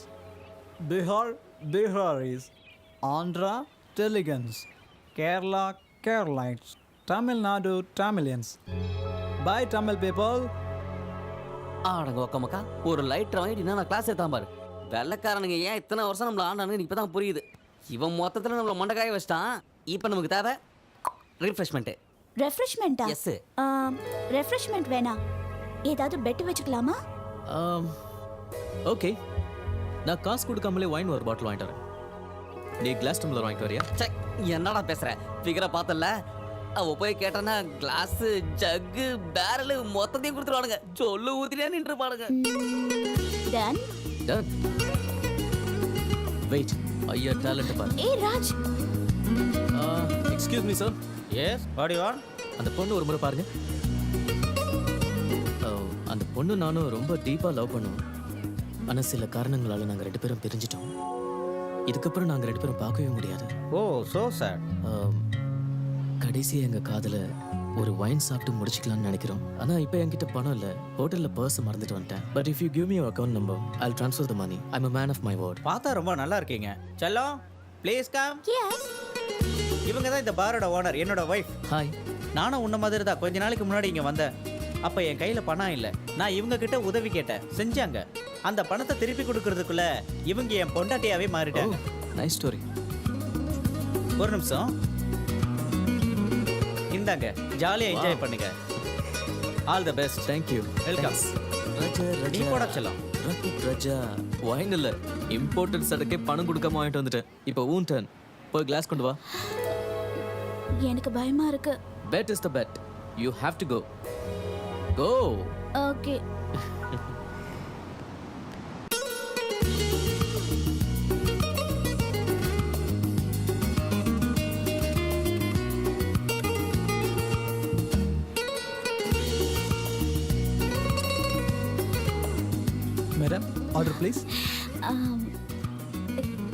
Bihar, Biharis. Andhra, Teluguans. Kerala, Keralites. Tamil Nadu, Tamilians. Bye, Tamil people. ஆடங்க ஒக்கமக்கா, ஒரு lighter வாங்கிட்டு நான் class எடுத்தான் பாரு. வெள்ளைக்காரனுங்க ஏன் இத்தனை வருஷம் நம்மள ஆண்டானு இப்பதான் புரியுது. இவன் மொத்தத்தில் நம்மள மண்டக்காய வச்சிட்டான். இப்போ நமக்கு தேவை ரிஃப்ரெஷ்மெண்ட்டு. ரெஃப்ரெஷ்மெண்ட்டா? எஸ். ரெஃப்ரெஷ்மெண்ட் வேணாம், ஏதாவது பெட் வச்சுக்கலாமா? ஓகே, நான் காசு கொடுக்காமலே வைன் ஒரு பாட்டில் வாங்கிட்டு வரேன். நீ கிளாஸ் டம்ளர் வாங்கிட்டு வரியா? சே, என்னடா பேசுற? ஃபிகரை பார்த்தல, அவ போய் கேட்டானா கிளாஸ், ஜக்கு, பேரல் மொத்தத்தையும் கொடுத்துருவானுங்க. சொல்லு ஊத்தினே நின்று பாருங்க. டன். டன். வெயிட், ஐயா டேலண்ட் பாரு. ஏய் Raj. Excuse me sir. Yes, what you want? அந்த பொண்ணு ஒரு முறை பாருங்க. அந்த பொண்ணு நானும் ரொம்ப டீப்பாக லவ் பண்ணுவோம். ஆனால் சில காரணங்களால் நாங்கள் 2 பேரும் பிரிஞ்சிட்டோம். இதுக்கப்புறம் நாங்கள் 2 பேரும் பார்க்கவே முடியாது. ஓ, சோ சாட். கடைசியாக எங்கள் காதலை ஒரு வைன் சாப்பிட்டு முடிச்சிக்கலாம்னு நினைக்கிறோம். ஆனால் இப்போ என்கிட்ட பணம் இல்லை. ஹோட்டலில் பர்ஸ் மறந்துட்டு வந்துட்டேன். But if you give me account number, I'll transfer the money. I'm a man of my word. பார்த்தா ரொம்ப நல்லா இருக்கீங்க. செல்லம், ப்ளீஸ் கம். எஸ். இவங்க தான் இந்த பாரோட ஓனர், என்னோட ஒய்ஃப். ஹாய். நானும் உன்ன மாதிரி தான் கொஞ்ச நாளைக்கு முன்னாடி இங்கே வந்தேன். அப்போ என் கையில் பணம் இல்லை. நான் இவங்க கிட்ட உதவி கேட்டேன், செஞ்சாங்க. அந்த பணத்தை திருப்பி கொடுக்கறதுக்குள்ள இவங்க என் பொண்டாட்டியாவே மாறிட்டாங்க. Nice story. ஒரு நிமிஷம், இந்தாங்க, ஜாலியாக என்ஜாய் பண்ணுங்க. All the best. Thank you. Welcome. நீ போட செல்லம். ரஜா, வைன் இல்லை, இம்போர்ட்டட் சரக்கே பணம் கொடுக்காம வாங்கிட்டு வந்துட்டேன். இப்போ ஊன் டர்ன். போய் கிளாஸ் கொண்டு வா. எனக்கு பயமா இருக்கு. Bet is the bet. You have to go. Go. Okay. Madam, order please.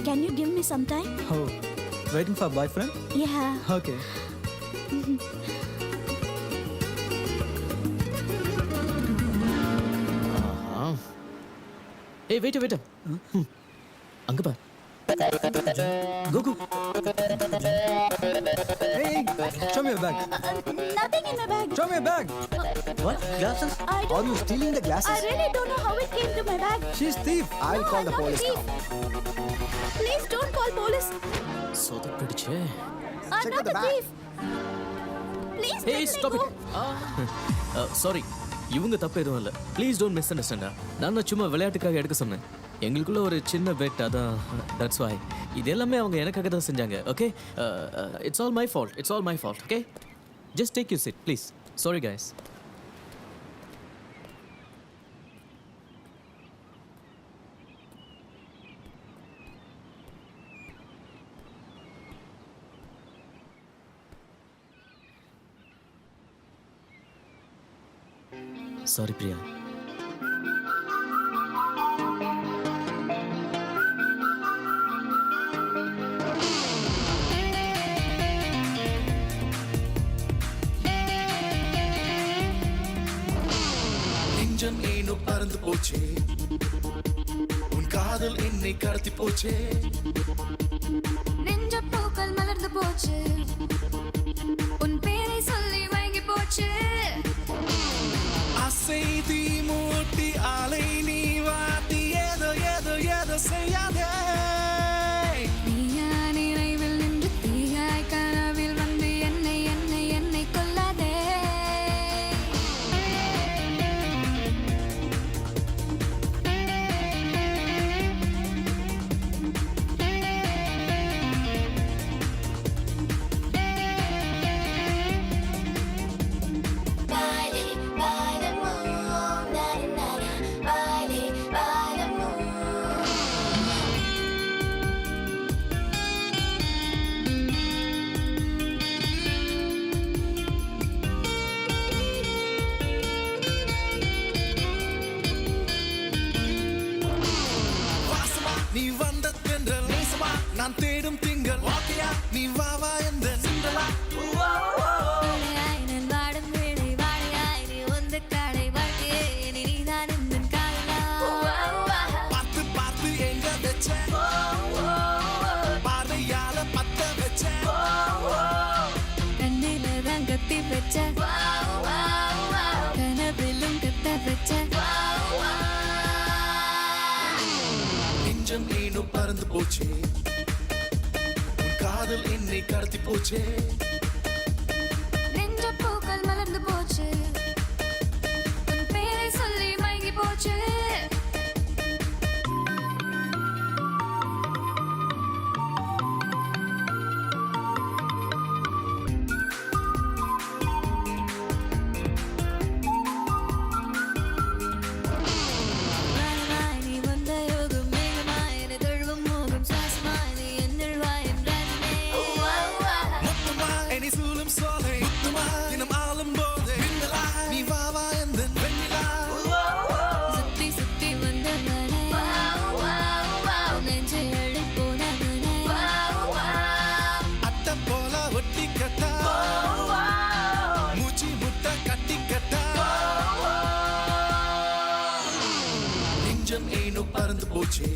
Can you give me some time? Oh, waiting for boyfriend? Yeah. Okay. ஏய், வெயிட். அங்க பார். Go. Hey, show me your bag. Nothing in my bag. Show me your bag. What? Glasses? I Are don't. you stealing the I glasses? really don't know how it came to my bag. She's thief. I'll call the I'm not a police thief. now. Please don't call police. சொதப்பிடுச்சே. I'm Check not the a bag. thief. Please Hey, let me stop go. it. Sorry. இவங்க தப்பு எதுவும் இல்லை. Please don't miss அண்டர்ஸ்டாண்டா. நான் சும்மா விளையாட்டுக்காக எடுக்க சொன்னேன். எங்களுக்குள்ள ஒரு சின்ன பெட், அதான் தட்ஸ் வை. இது எல்லாமே அவங்க எனக்காக தான் செஞ்சாங்க. Okay, it's all my fault. Okay, just take you sit please. Sorry guys. Sorry Priya. நெஞ்சம் ஏனோ பறந்து போச்சே, உன் காதல் என்னை கடத்தி போச்சே. நெஞ்ச பூக்கள் மலர்ந்து போச்சு, உன் பேரை சொல்லி மயங்கி போச்சு. போச்சே உன் காதல் என்னை கடத்தி போச்சே நெஞ்ச பூக்கள் மலர்ந்து போச்சு உன் பேரை சொல்லி மயங்கி போச்சு நீ வந்த யோகம் மேகமாய் என தழுவும் மோகம் சாசமாய் நீ என்னுள் வாயும் ராஜனே மொத்தமா என்னை சூழும் சோலை முத்துமா தினம் ஆளும் போதே மின்னலா நீ வா வா எந்த வெண்ணிலா சுத்தி சுத்தி வந்த மழை நெஞ்சை அள்ளி போன மழை அட்ட போல ஒட்டி கட்டா மூச்சு முட்டை கட்டி கட்டா நெஞ்சம் ஏனோ பறந்து போச்சே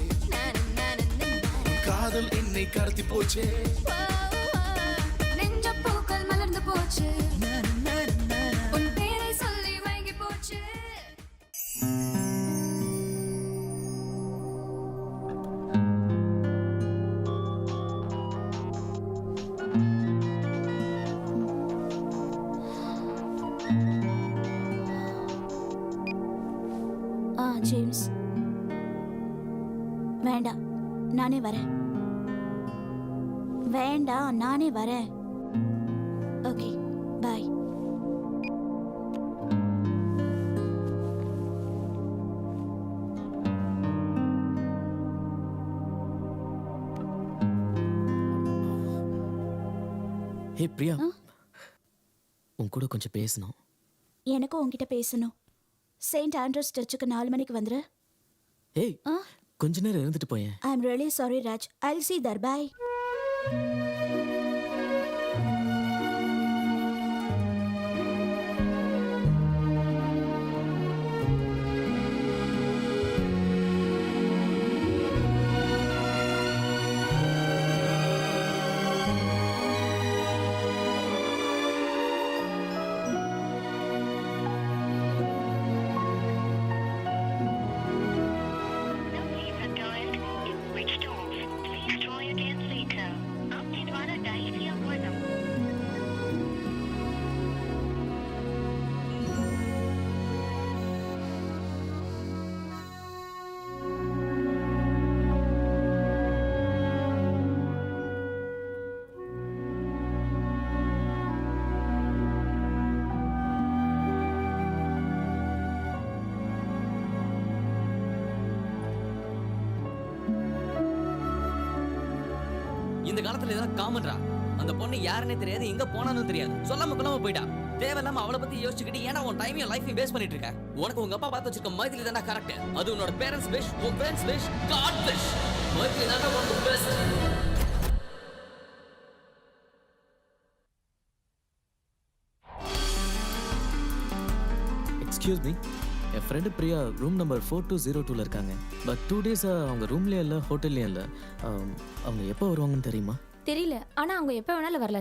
உன் காதல் என்னை கடத்தி போச்சே நெஞ்ச பூக்கள் மலர்ந்து போச்சு உன் பேரை சொல்லி மயங்கி போச்சு ஜேம்ஸ் வேண்டாம் நானே வரேன் வேண்டாம் நானே வரேன் ஓகே பாய் ஹே பிரியா உன் கூட கொஞ்சம் பேசணும். எனக்கும் உன்கிட்ட பேசணும் செயின்ட் ஆண்ட்ரூஸ் சர்ச்சுக்கு 4 மணிக்கு வந்துரு ஏய் கொஞ்ச நேரம் இருந்துட்டு போயேன். I am really sorry Raj I'll see there bye இந்த காலத்துல இதெல்லாம் காமன்ரா. அந்த பொண்ணு யாருன்னே தெரியாது, எங்க போனான்னு தெரியாது, சொல்லாம கொள்ளாம போயிட்டா. தேவையில்லாம அவளை பத்தி யோசிச்சுக்கிட்டு ஏன்னா உன் டைமையும் லைஃபையும் வேஸ்ட் பண்ணிட்டு இருக்க. உனக்கு உங்க அப்பா பார்த்து வச்சிருக்க மைதிலி தானே கரெக்ட். அது உன்னோட பேரண்ட்ஸ் விஷ், உன் friends wish, God wish. Maithili தானே உனக்கு பெஸ்ட். எக்ஸ்கியூஸ் மீ, என் ஃப்ரெண்டு பிரியா ரூம் நம்பர் 4202 இருக்காங்க. பட் 2 டேஸாக அவங்க ரூம்லேயே இல்லை, ஹோட்டல்லையும் இல்லை. அவங்க எப்போ வருவாங்கன்னு தெரியுமா? தெரியல, ஆனா அவங்க எப்போ வேணாலும் வரல.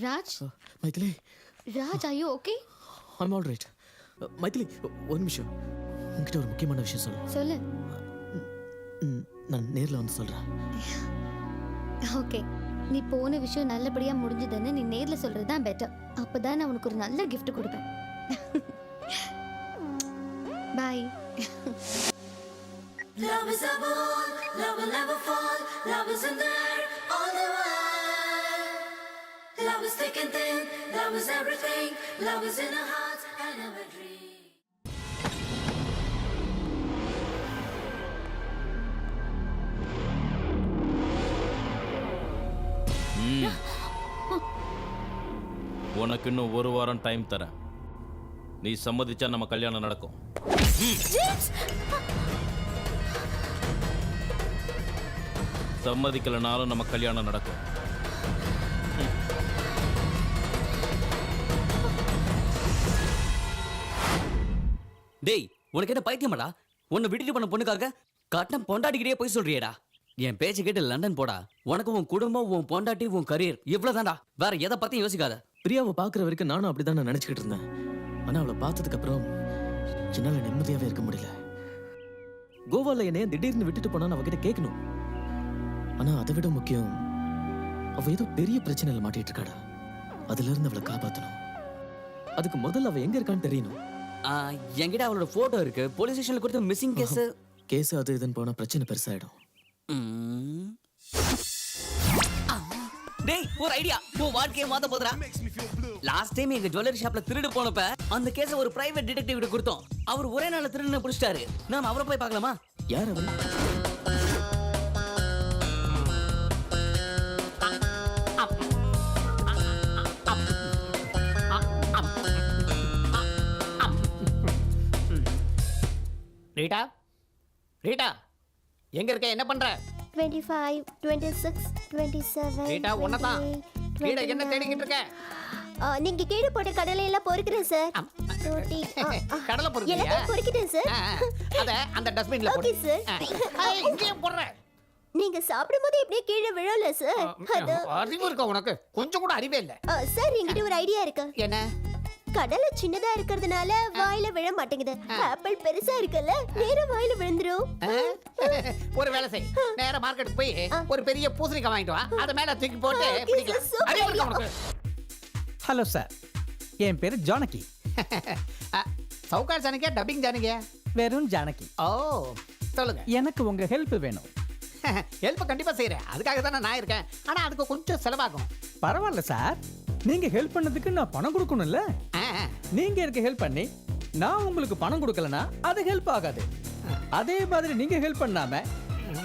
ராஜ் மைதிலி ராஜ் ஐயோ okay I'm all right. Maithili ஒரு நிமிஷம், உங்ககிட்ட ஒரு முக்கியமான விஷயம் சொல்ல. சொல்லு. நான் நேரில் வந்து சொல்கிறேன். ஓகே, நீ போன விஷயம் நல்லபடியா முடிஞ்சதுன்னு நீ நேர்ல சொல்றது தான் பெட்டர். அப்பதான் நான் உனக்கு ஒரு நல்ல gift கொடுப்பேன். By. Love is a ball, love will never fall. Love is in there all the while. Love is thick and thin, love is everything. Love is in our hearts and our dreams. உனக்கு இன்னும் ஒரு வாரம் time தரேன். நீ சம்மதிச்சா நம்ம கல்யாணம் நடக்கும். சம்மதிக்கலனாலும் நம்ம கல்யாணம் நடக்கும். டேய், உனக்கு என்ன பைத்தியமாடா? உன்னை விட்டுட்டு பண்ண பொண்ணுக்காக கட்டம் பொண்டாட்டிக்கிட்டே போய் சொல்றியேடா. என் பேச்சை கேட்டு லண்டன் போடா. உனக்கு உன் குடும்பம், உன் பொண்டாட்டி, உன் கரியர் இவ்வளவுதான்டா. வேற எதை பத்தியும் யோசிக்காத. பிரியாவை பார்க்குற வரைக்கும் நானும் அப்படிதான் நான் நினச்சிக்கிட்டு இருந்தேன். ஆனால் அவளை பார்த்ததுக்கு அப்புறம் என்னால் நிம்மதியாகவே இருக்க முடியல. கோவாவில் என்னைய திடீர்னு விட்டுட்டு போனான்னு அவகிட்ட கேட்கணும். ஆனால் அதை விட முக்கியம், அவள் ஏதோ பெரிய பிரச்சனையில் மாட்டிட்டு இருக்காடா. அதுலேருந்து அவளை காப்பாற்றணும். அதுக்கு முதல்ல அவள் எங்கே இருக்கான்னு தெரியணும். என்கிட்ட அவளோட போட்டோ இருக்கு. போலீஸ் ஸ்டேஷன்ல கொடுத்த மிஸ்ஸிங் கேஸ் அது இதுன்னு போனால் பிரச்சனை பெருசாயிடும். டேய், ஒரு ஐடியா. உன் வாழ்க்கையை மாத்த போதுடா. லாஸ்ட் டைம் எங்க ஜுவல்லரி ஷாப்ல திருடு போனப்ப அந்த கேஸ ஒரு பிரைவேட் டிடெக்டிவ் கிட்ட கொடுத்தோம். அவர் ஒரே நாள்ல திருடுன புடிச்சிட்டாரு. நாம அவரை போய் பார்க்கலாமா? யார் அவன்? ரீட்டா, ரீட்டா, எங்க இருக்க? என்ன பண்ற? 25 26 27 ரீட்டா, உன்னதான். கீழே என்ன தேடிக்கிட்டு இருக்க? நீங்க கீழே போட்ட கடலை எல்லாம் பொறுக்கிறேன் சார். கடலை பொறுக்கிறியா? எல்லாம் பொறுக்கிட்டேன் சார். அத அந்த டஸ்ட்பின்ல போடு. Okay sir. இங்கேயே போடுற. நீங்க சாப்பிடும்போது இப்படியே கீழே விழல சார். அது அறிவு இருக்கா உனக்கு? கொஞ்சம் கூட அறிவே இல்ல. சார், என்கிட்ட ஒரு ஐடியா இருக்கு. என்ன? கடலை சின்னதா இருக்கிறதுனால வாயில விழ மாட்டேங்குது. ஆப்பிள் பெருசா இருக்குல்ல, நேரா வாயில விழுந்துரும். ஒரு வேலை செய். நேரா மார்க்கெட் போய் ஒரு பெரிய பூசணிக்காய் வாங்கிட்டு வா. அத மேல தூக்கி போட்டு பிடிக்கலாம். super அறிவு இருக்கா உனக்கு? ஹலோ சார், என் பேரு ஜானகி. சவுகார் ஜானகியா, டப்பிங் ஜானகியா? வெறும் ஜானகி. ஓ, சொல்லுங்க. எனக்கு உங்க ஹெல்ப் வேணும். ஹெல்ப் கண்டிப்பா செய்யறேன். அதுக்காக தானே நான் இருக்கேன். ஆனா அதுக்கு கொஞ்சம் செலவாகும். பரவாயில்ல சார், நீங்க ஹெல்ப் பண்ணதுக்கு நான் பணம் கொடுக்கணும்ல. நீங்க எனக்கு ஹெல்ப் பண்ணி நான் உங்களுக்கு பணம் கொடுக்கலனா அது ஹெல்ப் ஆகாது. அதே மாதிரி நீங்க ஹெல்ப் பண்ணாம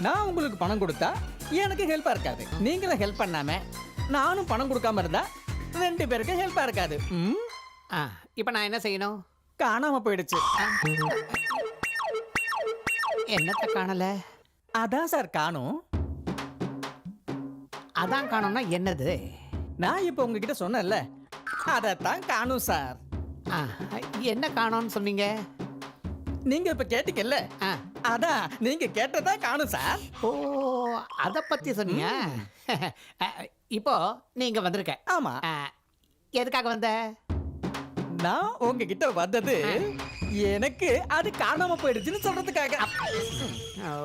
நான் உங்களுக்கு பணம் கொடுத்தா எனக்கு ஹெல்ப்பா இருக்காது. நீங்களும் ஹெல்ப் பண்ணாம நானும் பணம் கொடுக்காம இருந்தா ரெண்டு பேருக்கு ஹெல்ப்பா இருக்காது. இப்போ நான் என்ன செய்யணும்? காணாம போயிடுச்சு. என்னத்த காணல? அதான் சார் காணும். அதான் காணும்னா என்னது? நான் இப்போ உங்ககிட்ட சொன்னேன்ல, அதைத்தான் காணும் சார். என்ன காணும்னு சொன்னீங்க? நீங்க இப்ப கேட்டீங்கல்ல, அதான் நீங்க கேட்டதா காணும் சார். ஓ, அத பத்தி சொன்னீங்க. இப்போ நீங்க வந்திருக்க. ஆமா. எதுக்காக வந்த? நான் உங்ககிட்ட வந்தது எனக்கு அது காணாம போயிடுச்சுன்னு சொல்றதுக்காக. ஓ,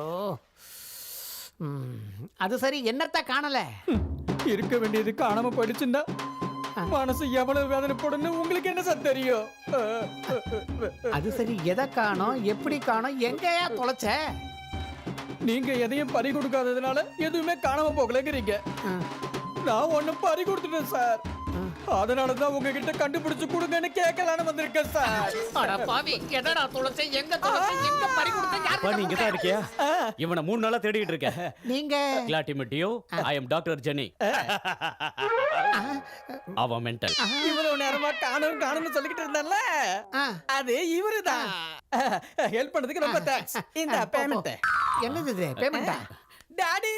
அது சரி. என்னத்த காணல? இருக்க வேண்டியது காணாம போயிடுச்சுன்னா மனசு எவ்வளவு வேதனை போடுன்னு உங்களுக்கு என்ன சார் தெரியும்? அது சரி. எதை காணோம், எப்படி காணோம், எங்கயா தொலைச்ச? நீங்க எதையும் பறி கொடுக்காததுனால எதுவுமே காணாம போகலங்கிறீங்க. நான் ஒண்ணு பறி கொடுத்துட்டேன் சார். அதனாலதான் உங்ககிட்ட கண்டுபிடிச்சு கொடுங்கன்னு கேட்கலான்னு வந்திருக்கேன் சார். அட பாவி, எதடா தொலைச்ச? எங்க தொலைச்ச? எங்க பறி கொடுத்த? யாரு? நீங்க தான் இருக்கியா? இவனை 3 நாளா தேடிட்டு இருக்கேன். நீங்க கிளாட்டிமெட்டியோ, ஐ அம் டாக்டர் ஜெனி. அவ மென்டல். இவ்வளவு நேரமா காணும் காணும்னு சொல்லிக்கிட்டு இருந்தால, அது இவருதான். ஹெல்ப் பண்ணதுக்கு ரொம்ப தேங்க்ஸ். இந்த பேமெண்ட். என்னது இது? பேமெண்டா? டாடி.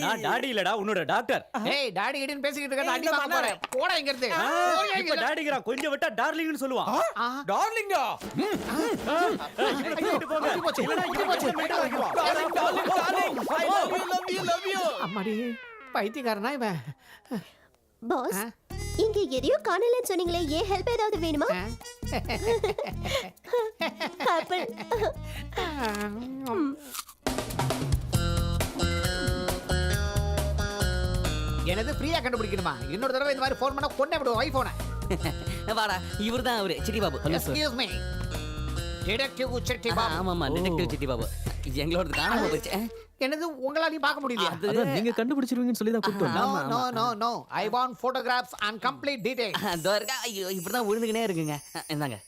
நான் டாடி இல்லடா, உன்னோட டாக்டர். ஏய், டாடி கிட்ட பேசிக்கிட்டு இருக்க. அடி வாங்க போறேன். போடா இங்க இருந்து. இப்ப டாடிங்கறா, கொஞ்சம் விட்டா டார்லிங்னு சொல்லுவான். டார்லிங்கா? போங்க. போச்சு. Darling darling darling. I love you love you love you. அம்மாடி, பைத்தியக்காரனா இவன்? பாஸ், இங்க எதையோ காணலன்னு சொன்னீங்களே, ஏன் ஹெல்ப் ஏதாவது வேணுமா? ஆப்பிள். எனது ஃப்ரீயா கண்டுபிடிக்கணுமா? இன்னொரு தடவை இந்த மாதிரி ஃபோன் பண்ணா கொண்டே விடுவோம் ஐபோனை. வாடா, இவர்தான் அவரு city Babu. Excuse me. Detective city Babu. ஆமாமா, டிடெக்டிவ் சிட்டி பாபு. எங்களோட காணாம போச்சு. என்னது உங்களாலையும் பார்க்க முடியலையா? அதான் நீங்க கண்டுபிடிச்சிருவீங்கன்னு சொல்லி தான் கூப்பிட்டு நோ வந்தேன். No no no, I want photographs and complete details. அதோ இருக்கா. ஐயோ, இப்படிதான் விழுந்துக்கினே இருக்குங்க. இந்தாங்க.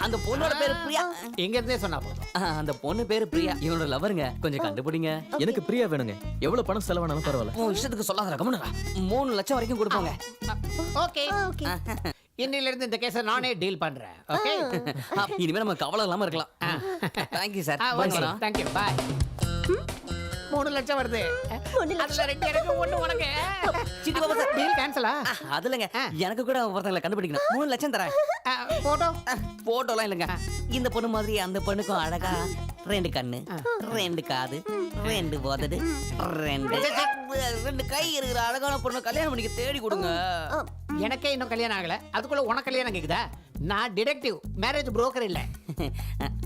அந்த பொண்ணோட பேரு பிரியா. எங்க இருந்தே சொன்னா போதும். அந்த பொண்ணு பேரு பிரியா. இவனோட லவருங்க. கொஞ்சம் கண்டுபிடிங்க. எனக்கு பிரியா வேணுங்க. எவ்வளவு பணம் செலவானாலும் பரவாயில்ல. உன் இஷ்டத்துக்கு சொல்லாத, கம்முனு 3 லட்சம் வரைக்கும் கொடுப்பாங்க. Okay okay. இன்னில இருந்து இந்த கேஸை நானே டீல் பண்றேன். ஓகே, இனிமே நம்ம கவலை இல்லாம இருக்கலாம். Thank you sir. Thank you, bye. 3 லட்சம் வருது. அதுல 2 எனக்கு 1 உனக்கு. சிட்டி பாபு சார், டீல் கேன்சலா? அது இல்லைங்க, எனக்கு கூட ஒருத்தங்களை கண்டுபிடிக்கணும். 3 லட்சம் தரேன். போட்டோ போட்டோலாம் இல்லைங்க. இந்த பொண்ணு மாதிரி அந்த பொண்ணுக்கும் அழகா 2 கண்ணு, 2 காது, 2 உதடு, 2 கை இருக்கிற அழகான பொண்ணு கல்யாணம் பண்ணிக்க தேடி கொடுங்க. எனக்கே இன்னும் கல்யாணம் ஆகல, அதுக்குள்ள உனக்கு கல்யாணம் கேக்குதா? நான் டிடெக்டிவ், மேரேஜ் புரோக்கர் இல்ல.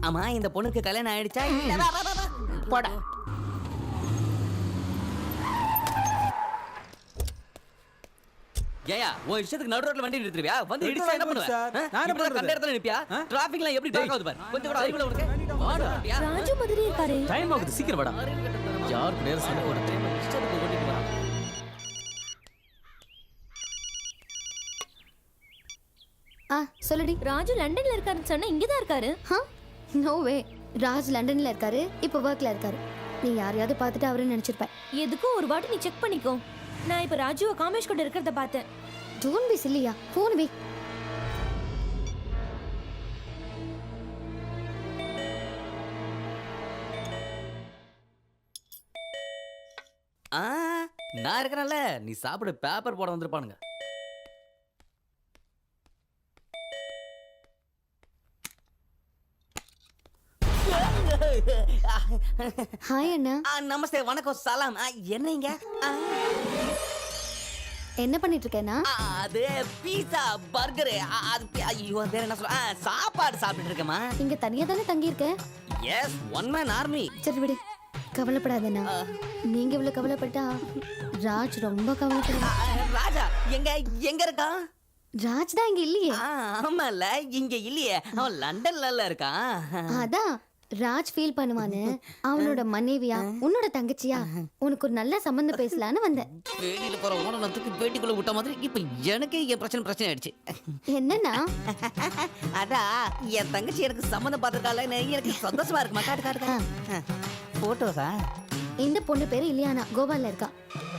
ஆமா, இந்த பொண்ணுக்கு கல்யாணம் ஆயிடுச்சா? போடா. ஏயா, உன் இஷ்டத்துக்கு நடு ரோட்ல வண்டி நிறுத்துறியா? வந்து இடிச்சா என்ன பண்ணுவ? நான் என்ன பண்றது? கண்ட இடத்துல நிப்பியா? டிராஃபிக்லாம் எப்படி டாக் ஆகுது பாரு. கொஞ்சம் கூட அறிவுல உனக்கு. வாடா. ராஜு மாதிரி இருக்காரு. டைம் ஆகுது, சீக்கிரம் வாடா. யாருக்கு நேரம் சண்டை போடுறது? இஷ்டத்துக்கு ஓட்டிட்டு வரான். சொல்லுடி. ராஜு லண்டன்ல இருக்காருன்னு சொன்னா இங்க தான் இருக்காரு. நோ வே. ராஜ் லண்டன்ல இருக்காரு, இப்போ ஒர்க்ல இருக்காரு. நீ யாரையாவது பார்த்துட்டு அவரு நினைச்சிருப்ப. எதுக்கும் ஒரு வாட்டி நீ செக் பண்ணிக்கோ. நான் இப்ப ராஜுவை காமேஷ் கூட இருக்கிறத பார்த்தேன். டோன்ட் பி சில்லியா. போன் வை. நான் இருக்கறேன்ல, நீ சாப்பிட பேப்பர் போட வந்திருப்பானுங்க. ஹாய் அண்ணா. நமஸ்தே, வணக்கம், சலாம். என்னங்க? என்ன பண்ணிட்டு இருக்கேன்னா? அது பீஸா, பர்கர், ஐயோ வேற என்ன சொல்ல, சாப்பாடு சாப்பிட்டு இருக்கேமா. இங்க தனியா தானே தங்கி இருக்க? Yes, one man army. சரி விடு, கவலைப்படாதண்ணா. நீங்க இவ்வளவு கவலைப்பட்டா ராஜ் ரொம்ப கவலைப்படுவான். ராஜா எங்க எங்க இருக்கான்? ராஜ் தான் இங்க இல்லையே. ஆமால, இங்க இல்லையே, அவன் லண்டன்ல இருக்கான். அதான் ராஜ் ஃபீல் பண்ணுவானு அவனோட மனைவியா உன்னோட தங்கச்சியா உனக்கு ஒரு நல்ல சம்பந்தம் பேசலான்னு வந்தேன். பேட்டியில போற ஓனத்துக்கு பேட்டிக்குள்ள விட்ட மாதிரி இப்ப எனக்கு என் பிரச்சனை ஆயிடுச்சு. என்னன்னா? அதான் என் தங்கச்சி எனக்கு சம்மந்தம் பார்த்திருக்கால, எனக்கு சந்தோஷமா இருக்குமா. காட்டு காட்டு போட்டோஸா? இந்த பொண்ணு பேரு இலியானா, கோவால இருக்கா.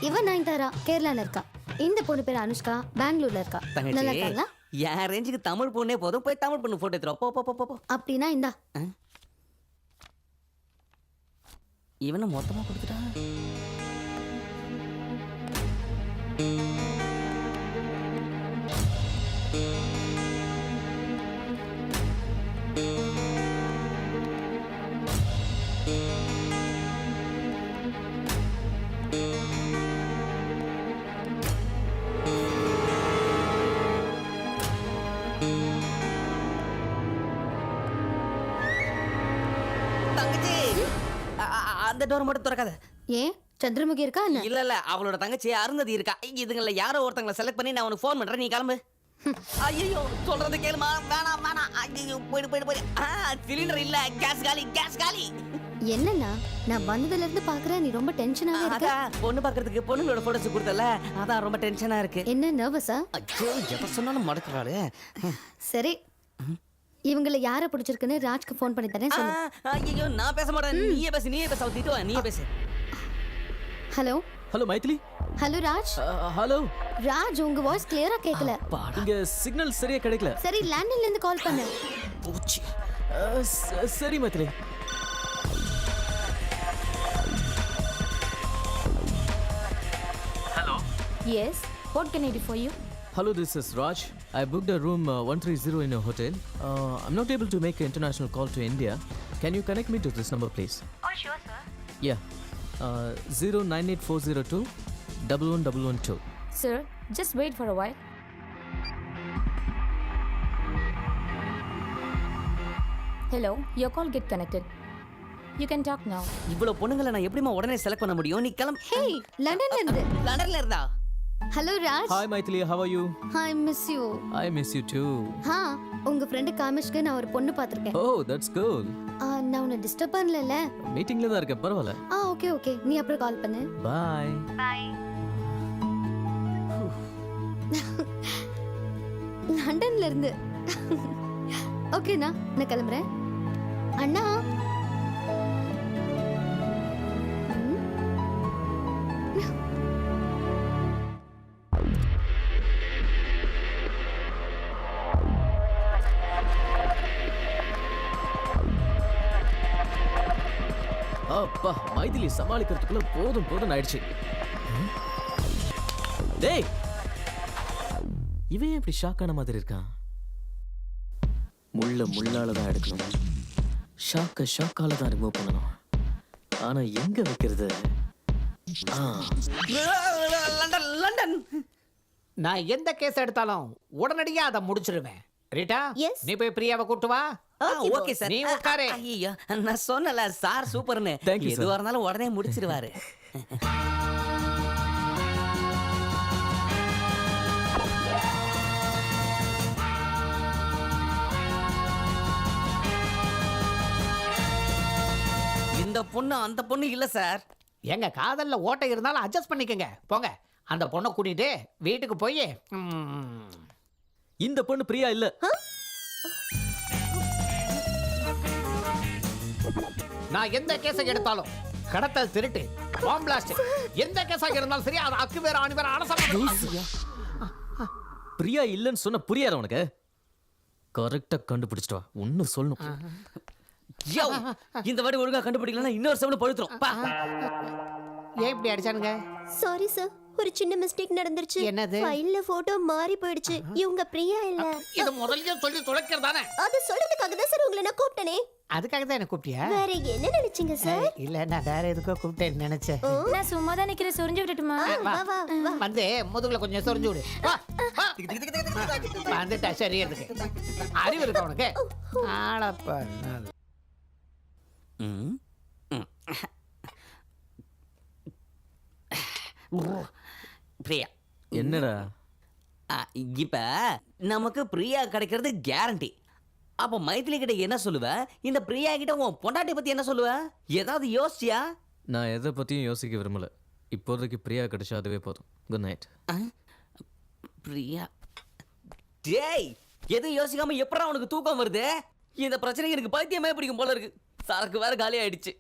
இவன் நயன்தாரா, கேரளால இருக்கா. இந்த பொண்ணு பேரு அனுஷ்கா, பெங்களூர்ல இருக்கா. நல்லா இருக்காங்களா? என் ரேஞ்சுக்கு தமிழ் பொண்ணே போதும், போய் தமிழ் பொண்ணு போட்டோ எடுத்துரும். போ போ போ. அப்படின்னா இந்தா. இவனை மொத்தமா கொடுத்துட்டா. தங்கச்சி, அந்த டோர் மட்டும் திறக்காத. ஏன் சந்திரமுகி இருக்கா? இல்ல இல்ல, அவளோட தங்கச்சி அருந்ததி இருக்கா. இதுங்கள யாரோ ஒருத்தங்களை செலக்ட் பண்ணி நான் உனக்கு ஃபோன் பண்றேன், நீ கிளம்பு. ஐயோ, சொல்றது கேளுமா. வேணாம் வேணாம். ஐயோ, போயிடு. சிலிண்டர் இல்ல, கேஸ் காலி. என்னன்னா, நான் வந்ததுல இருந்து பாக்குறேன் நீ ரொம்ப டென்ஷனாவே இருக்க. அதான் பொண்ணு பாக்குறதுக்கு பொண்ணுங்களோட போட்டோஸ் கொடுத்தல, அதான் ரொம்ப டென்ஷனா இருக்கு. என்ன நர்வஸா? ஐயோ, எதை சொன்னாலும் மடக்குறாளே. சரி, இவங்கள யாரை பிடிச்சிருக்குன்னு ராஜ்க்கு ஃபோன் பண்ணி தரேன், சொல்லு. ஐயோ, நான் பேச மாட்டேன். நீயே பேசு. அவ திட்டுவா, நீயே பேசு. Hello hello Maithili. Hello Raj. Hello Raj, உங்க வாய்ஸ் கிளியரா கேட்கல. இங்க சிக்னல் சரியா கிடைக்கல. சரி, லேண்ட்லைன்ல இருந்து கால் பண்ணு. பூச்சி. சரி Maithili. Hello. Yes. What can I do for you? Hello, this is Raj. I booked a room 130 in a hotel. I'm not able to make an international call to India. Can you connect me to this number, please? Oh, sure, sir. Yeah. 098402 11112. Sir, just wait for a while. Hello, your call get connected. You can talk now. இவ்வளவு பொண்ணுங்களை நான் எப்படிமா உடனே select பண்ண முடியும்? நீ கிளம்பு. ஹே லண்டன்ல இருந்து. லண்டன்ல இருந்தா? Hello Raj. Hi Maithili, how are you? I miss you. I miss you too. உங்க ஃப்ரெண்ட் காமேஷ்க்கு நான் ஒரு பொண்ணு பார்த்திருக்கேன். Oh, that's cool. நான் உன்னை டிஸ்டர்ப் பண்ணலல? மீட்டிங்ல தான் இருக்கேன், பரவாயில்ல. ஓகே நீ அப்புறம் கால் பண்ணு. Bye. லண்டன்ல இருந்து. ஓகேண்ணா, நான் கிளம்புறேன். அண்ணா. அப்பா, மைதிலி சமாளிக்கிறதுக்குள்ள போதும் ஆயிடுச்சு. டேய், இவன் இப்படி ஷாக்கான மாதிரி இருக்கான். முள்ளால தான் எடுக்கணும், ஷாக்கால தான் ரிமூவ் பண்ணணும். ஆனா எங்க வைக்கிறது? லண்டன். நான் எந்த கேஸ் எடுத்தாலும் உடனடியா அதை முடிச்சிருவேன். ரீட்டா, நீ போய் பிரியாவை கூட்டு வா. Okay sir. நீ உட்காரு. ஐயா, நான் சொன்னல சார் சூப்பர்னு. எதுவா இருந்தாலும் உடனே முடிச்சிருவாரு. இந்த பொண்ணு அந்த பொண்ணு இல்ல சார். எங்க காதல்ல ஓட்டை இருந்தாலும் அட்ஜஸ்ட் பண்ணிக்கங்க. போங்க, அந்த பொண்ணை கூட்டிட்டு வீட்டுக்கு போய். இந்த பொண்ணு பிரியா இல்ல. நான் எந்த கேஸை எடுத்தாலும், கடத்தல், திருட்டு, பாம் பிளாஸ்ட், எந்த கேஸாக இருந்தாலும் சரி, அது அக்கு வேற ஆணி வேற அலச. பிரியா இல்லன்னு சொன்ன புரியாத உனக்கு? கரெக்டா கண்டுபிடிச்சிட்டு வா. ஒன்னு சொல்லணும். இந்த வாட்டி ஒழுங்கா கண்டுபிடிக்கலன்னா இன்னொரு செவல பழுத்துரும். ஏன் இப்படி அடிச்சானுங்க? சாரி சார், ஒரு சின்ன மிஸ்டேக் நடந்துருச்சு. என்னது? ஃபைல்ல போட்டோ மாறி போயிடுச்சு. இவங்க பிரியா இல்ல. இது முதல்ல சொல்லி தொலைக்கிறதானே? அது சொல்றதுக்காக தான் சார் உங்களை நான் கூப்பிட்டனே. அதுக்காக தான் என்ன கூப்பிட்டியா? வேற என்ன நினைச்சீங்க சார்? இல்ல, நான் வேற எதுக்கோ கூப்பிட்டேன்னு நினைச்சேன். நான் சும்மா தான் நிக்கிறேன், சொரிஞ்சு விட்டுட்டுமா? வா. வந்து முதுகுல கொஞ்சம் சொரிஞ்சு விடு. வந்துட்டா சரி. அதுக்கு அறிவு இருக்கா உனக்கு? ஆளப்பா. பிரியா. என்னடா? இப்ப நமக்கு பிரியா கிடைக்கிறது கேரண்டி. அப்ப மைதிலி கிட்ட என்ன சொல்லுவ? இந்த பிரியா கிட்ட உன் பொண்டாட்டி பத்தி என்ன சொல்லுவ? ஏதாவது யோசிச்சியா? நான் எதை பத்தியும் யோசிக்க விரும்பல. இப்போதைக்கு பிரியா கிடைச்சா அதுவே போதும். Good night. பிரியா. டேய், எதுவும் யோசிக்காம எப்படா உனக்கு தூக்கம் வருது? இந்த பிரச்சனைக்கு எனக்கு பைத்தியமே பிடிக்கும் போல இருக்கு. சரக்கு வேற காலி ஆயிடுச்சு.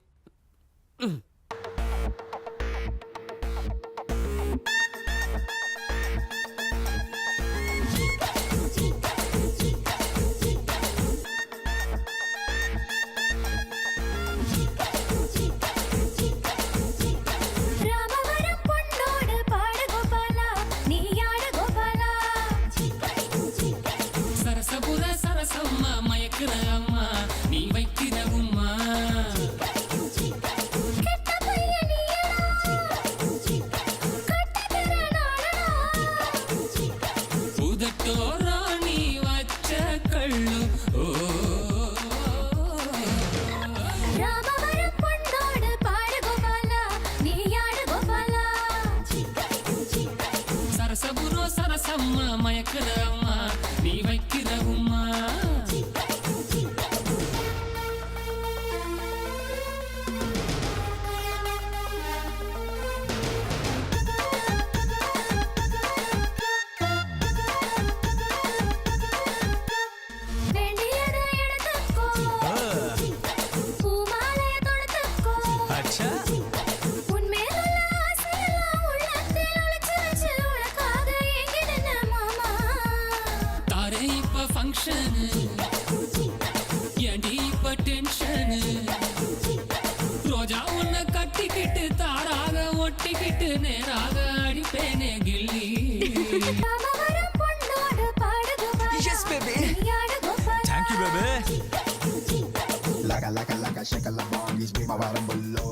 ரோஜா உன்னை கட்டிக்கிட்டு தாராக ஒட்டிக்கிட்டு நேராக அடிப்பேனே கில்லி. Yes baby. Thank you baby. Like shake a bomb, is be my bottom below.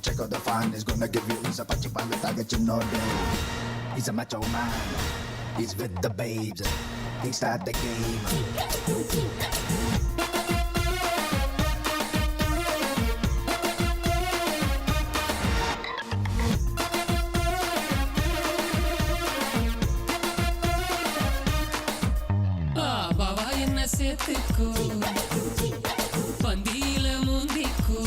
Check out the fun, it's gonna give you a pachi pala taga chinodo. He's a macho man. He's with the babes. He start the game. பாவா என்ன சேர்த்துக்கோ பந்தியில முந்திக்கோ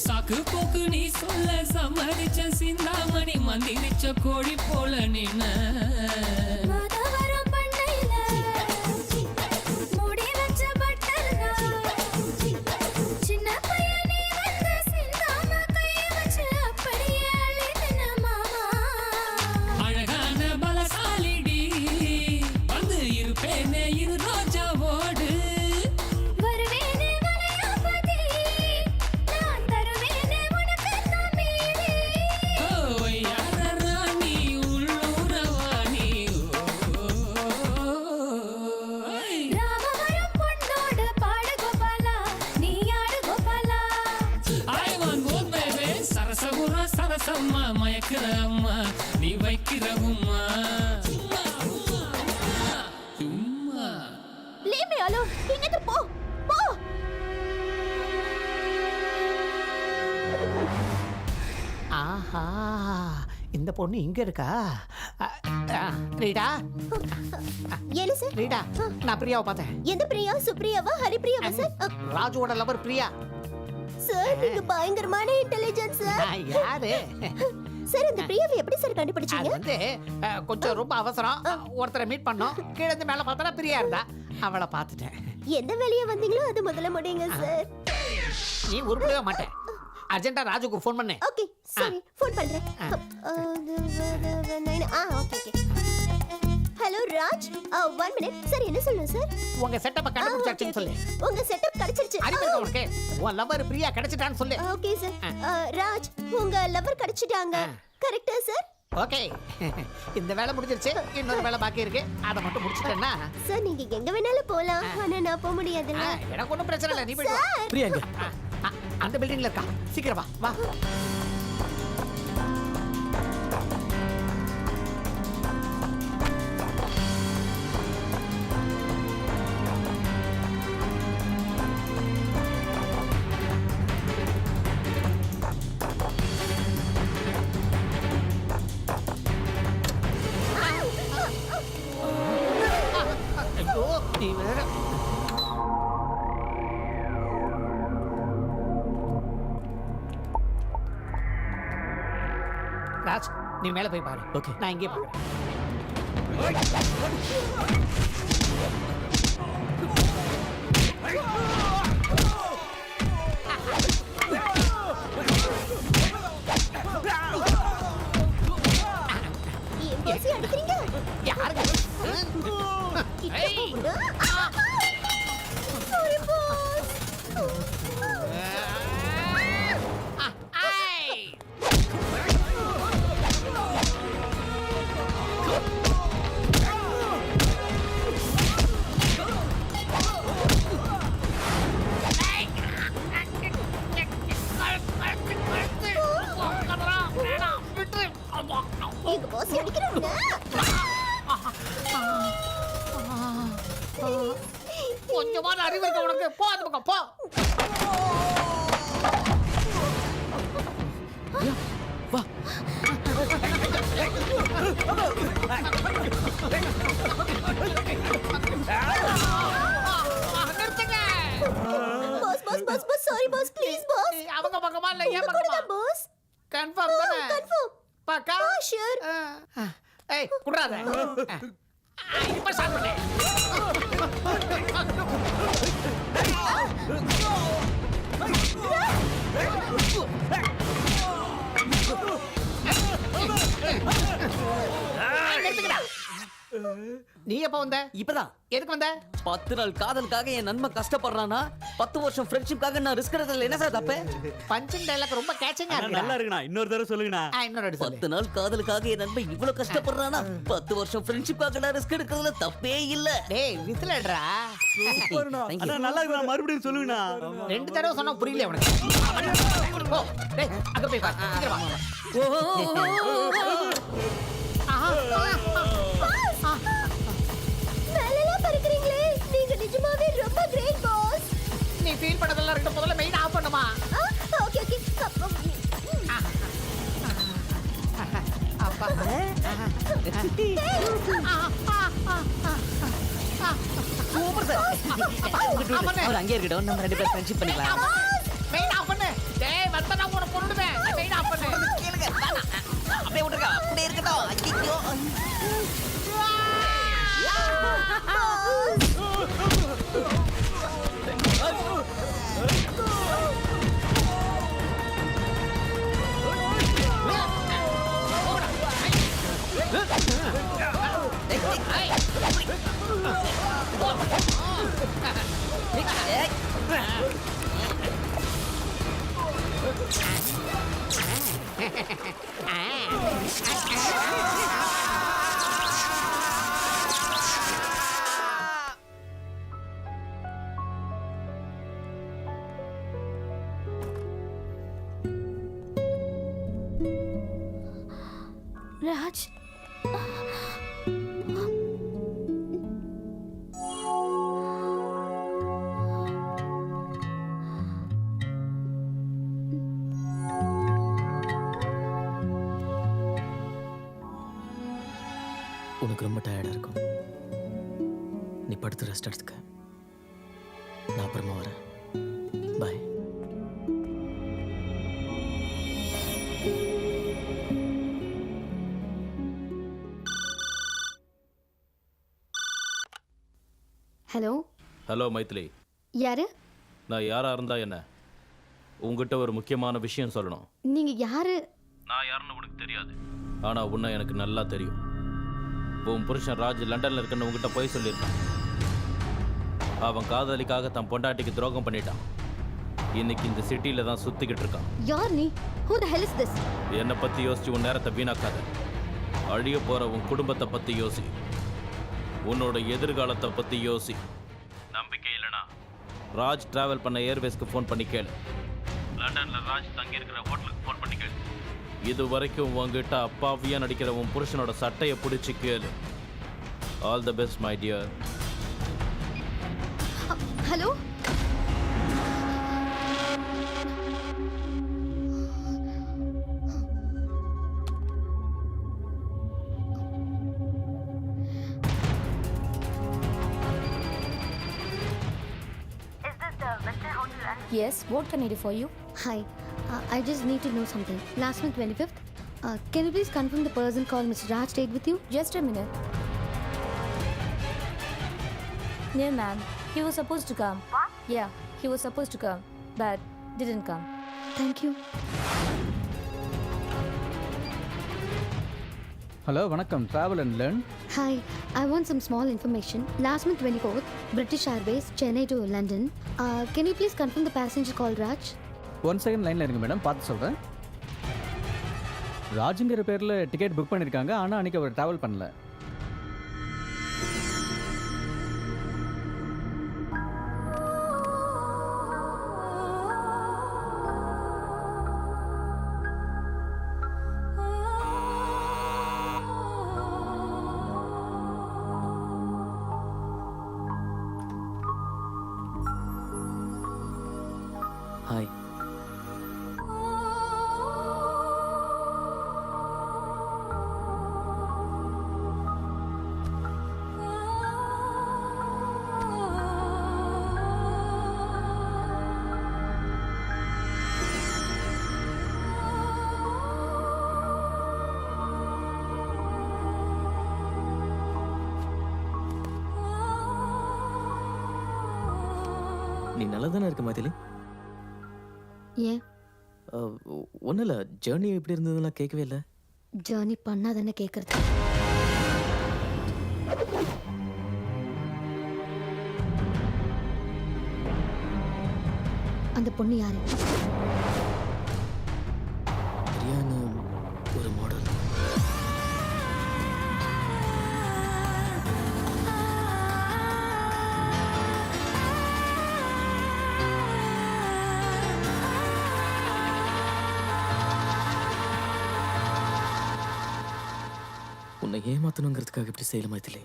சாக்கு போக்கு நீ சொல்ல சம்மதிச்ச சிந்தாமணி மந்திரிச்ச கோழி போல நின்ன அழகான பலசாலிடி வந்து இருப்பேனே இரு ரோஜாவோடு ஓ யார ராணி உள்ளூரவாணி I want both baby சரசகுரா Sarasamma மயக்கிற அம்மா நீ வைக்கிற உம்மா சும்மா Leave me alone. இங்கிருந்து போ போ. ஆஹா இந்த பொண்ணு இங்க இருக்கா ரீடா என்ன சார்? ரீடா நான் பிரியாவை பார்த்தேன். எந்த பிரியா? சுப்ரியாவா? ஹரிப்ரியாவா சார்? ராஜுவோட லவர் பிரியா. சார் நீங்க பயங்கரமான இன்டெலிஜென்ஸ் சார். யாரு? சார் இந்த பிரியாவை எப்படி சார் அது கண்டுபிடிச்சீங்க? வந்து கொஞ்சம் ரொம்ப அவசரம் ஒருத்தரை மீட் பண்ணோம். கீழே இருந்து மேல பார்த்தா பிரியா இருந்தா அவளை பார்த்துட்டேன். எந்த வேலையா வந்தீங்களோ அது முதல்ல முடியுங்க சார். நீ உருப்படவே மாட்டேன். அர்ஜென்ட்டா ராஜுக்கு ஃபோன் பண்ணு. ஓகே சரி ஃபோன் பண்றேன். Okay hello Raj 1 minute sir. என்ன சொல்லுங்க சார்? உங்க செட்டப்பை கண்டுபிடிச்சாச்சுன்னு சொல்லு. உங்க செட்டப் கிடைச்சிருச்சு. அறிவு இருக்கா உனக்கு? உன் லவர் பிரியா கிடைச்சிட்டான்னு சொல்லு. Okay sir. ராஜ் உங்க லவர் கிடைச்சிட்டாங்க. கரெக்ட்டா சார்? ஓகே இந்த வேலை முடிஞ்சிருச்சு. இன்னொரு வேலை பாக்கி இருக்கு. அதை மட்டும் முடிச்சிட்டேன்னா சார் நீங்க எங்க வேணாலும் போலாம். ஆனா நான் போக முடியாதுல்ல. எனக்கு ஒன்றும் பிரச்சனை இல்லை. நீ போயிட்டு வா. சார் பிரியா எங்க? அந்த பில்டிங்ல இருக்கா. சீக்கிரம் வா வா. ஐயோ நீ வேற ராஜ் நீ மேல போய் பாரு. ஓகே. நான் இங்கே பாக்குறேன். ஏன் பேசி அடிக்கிறீங்க? யாருங்க? ஏய். Sorry boss. ஐய். எங்க பாஸ் அடிக்கிறாங்க. கொஞ்சமான அறிவு இருக்க உனக்கு. போ அந்த பக்கம் போ. வா. நிறுத்துங்க. Boss boss boss boss sorry boss please boss. அவங்க பக்கமா இல்ல ஏன் உங்க கூட பக்கமா? தான் பாஸ். கன்ஃபார்ம் தானே? கன்ஃபார்ம். பக்கா? ஷூர். ஏய் குடுறாத. இப்ப ஸ்டார்ட் பண்ணு. நிறுத்துங்கடா. நீ எப்ப வந்த? இப்பதான் எதுக்கு வந்த? 10 நாள் காதலுக்காக என் நண்பன் கஷ்டப்படுறானா 10 வருஷம் ஃப்ரெண்ட்ஷிப்காக நான் ரிஸ்க் எடுத்ததுல என்ன சார் தப்பு? பஞ்சிங் டைலாக் ரொம்ப கேட்சிங்கா இருக்கு. நல்லா இருக்குண்ணா, இன்னொரு தடவை சொல்லுங்கண்ணா. இன்னொரு அடி சொல்லு. 10 நாள் காதலுக்காக என் நண்பன் இவ்வளவு கஷ்டப்படுறானா 10 வருஷம் ஃப்ரெண்ட்ஷிப்காக நான் ரிஸ்க் எடுக்கிறதுல தப்பே இல்ல. டேய் விசிலடா. அண்ணா நல்லா இருக்குண்ணா, மறுபடியும் சொல்லுங்கண்ணா. 2 தடவை சொன்னா புரியல உனக்கு. போ. டேய் அங்க போய் பாரு. சீக்கிரம் வா. மேலெல்லாம் பறக்குறீங்களே நீங்க நிஜமாவே ரொம்ப கிரேட் பாஸ். நீ ஃபீல் பண்ணதெல்லாம் ரெண்டு முதல்ல மெயின் ஆஃப் பண்ணுமா? Okay okay. அப்பா. Super sir. அவர் அங்கே இருக்கட்டும், நம்ம 2 பேரும் ஃப்ரெண்ட்ஷிப் பண்ணிக்கலாம். மெயின் ஆஃப் பண்ணு. டேய் வந்தா நான் உன்னை கொன்னுடுவேன். மெயின் ஆஃப் பண்ணு. கேளுங்க. அப்படியே விட்டுருங்க, அப்படியே இருக்கட்டும். ஐயோ. ராஜ், உனக்கு ரொம்ப டயர்டாக இருக்கும், நீ படுத்து ரெஸ்ட் எடுத்துக்க. நான் அப்புறமா வரேன். பாய். ஹலோ. ஹலோ மைதிலி, யாரு? நான் யாரா இருந்தா என்ன? உங்ககிட்ட ஒரு முக்கியமான விஷயம் சொல்லணும். நீங்க யாரு? நான் யாருன்னு உனக்கு தெரியாது, ஆனா உன்னை எனக்கு நல்லா தெரியும். உன் புருஷன் ராஜ் லண்டன்ல இருக்குன்னு உங்ககிட்ட போய் சொல்லியிருக்கான். அவன் காதலிக்காக தன் பொண்டாட்டிக்கு துரோகம் பண்ணிட்டான். இன்னைக்கு இந்த சிட்டில தான் சுத்திக்கிட்டு இருக்கான். யார் நீ? Who the hell is this? என்னை பத்தி யோசிச்சு உன் நேரத்தை வீணாக்காத. அழிய போற உன் குடும்பத்தை பத்தி யோசி, உன்னோட எதிர்காலத்தை பத்தி யோசி. நம்பிக்கை இல்லைனா ராஜ் டிராவல் பண்ண ஏர்வேஸ்க்கு ஃபோன் பண்ணி கேளு. லண்டன்ல ராஜ் தங்கி இருக்கிற ஹோட்டலுக்கு ஃபோன் பண்ணி கேளு. இது வரைக்கும் உங்ககிட்ட அப்பாவியா நடிக்கிற உன் புருஷனோட சட்டையை பிடிச்சி கேளு. All the best my dear. Hello. Yes, what can I do for you? Hi. I just need to know something. Last month 25th, can you please confirm the person called Mr. Raj stayed with you? Just a minute. No, ma'am. He was supposed to come. What? Yeah, he was supposed to come, but didn't come. Thank you. Hello, வணக்கம். Travel and Learn. Hi. I want some small information. Last month 24th, British Airways, Chennai to London. Can you please confirm the passenger called Raj? 1 second லைனில் இருங்க madam, பார்த்து சொல்கிறேன். ராஜுங்கிற பேரில் ticket book பண்ணியிருக்காங்க, ஆனால் அன்றைக்கி hour travel பண்ணல. Hi. நீ நல்லா தானே இருக்க மைதிலி? ஏன்? ஒன்றும் இல்லை, ஜேர்னி எப்படி இருந்ததுலாம் கேட்கவே இல்லை. ஜேர்னி பண்ணாதானே கேட்குறது. அந்த பொண்ணு யாரு? பிரியான்னு ஒரு மாடல். உன்னை ஏமாத்தணுங்கிறதுக்காக இப்படி செய்யல மைதிலி.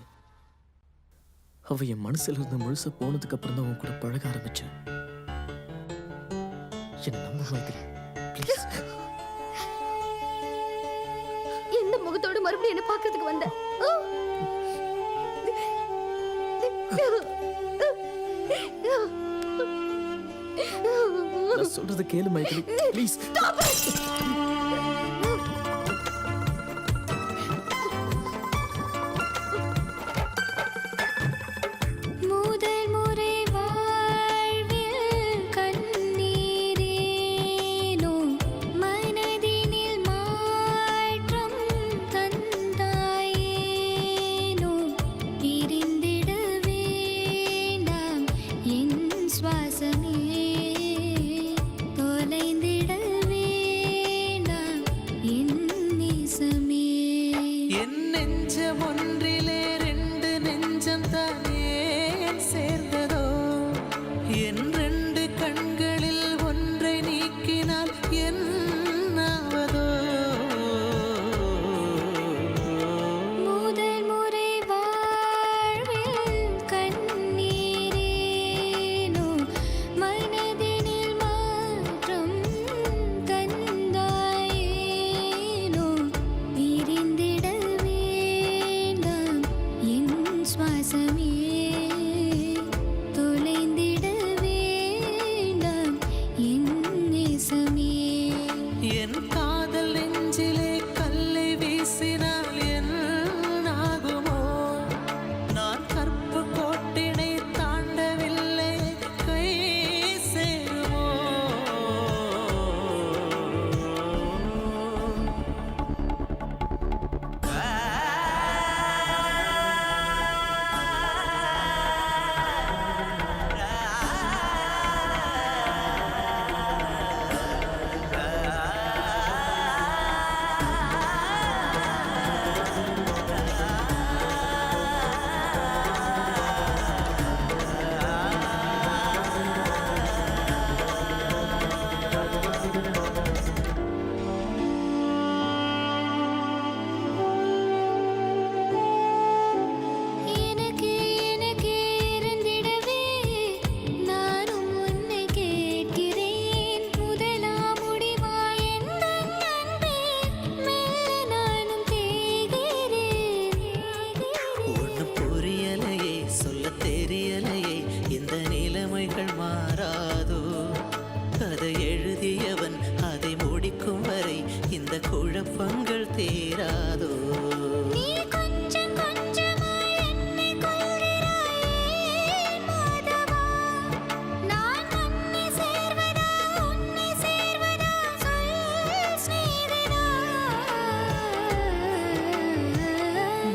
அவ என் மனசுல இருந்து முழுச போனதுக்கு அப்புறம் தான் உன் கூட பழக ஆரம்பிச்சேன். என்ன நம்ப மைதிலி, ப்ளீஸ். எந்த முகத்தோட மறுபடியும் என்ன பார்க்கிறதுக்கு வந்த? நான் சொல்றத கேளு மைதிலி, ப்ளீஸ். குழப்பங்கள் தீராதோ.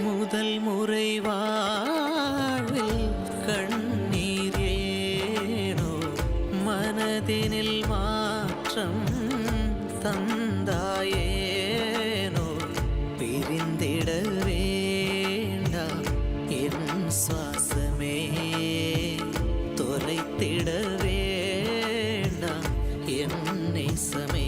முதல் முறை வாழ்வில் கண்ணீர் ஏனோ மனதினில் மாற்றம் தந்தாயேனோ பிரிந்திட வேண்டாம் என் சுவாசமே தொலைத்திட வேண்டாம் என் நேசமே.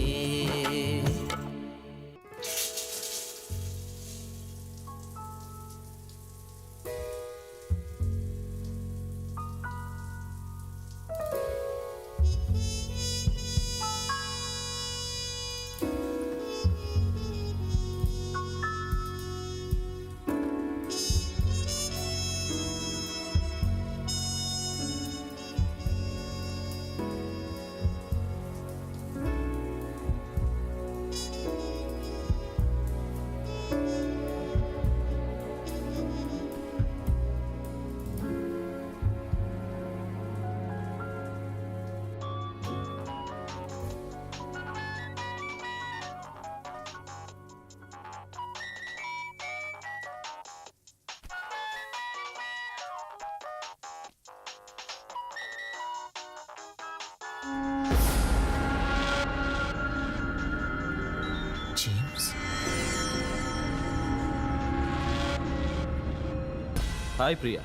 ஹாய் பிரியா.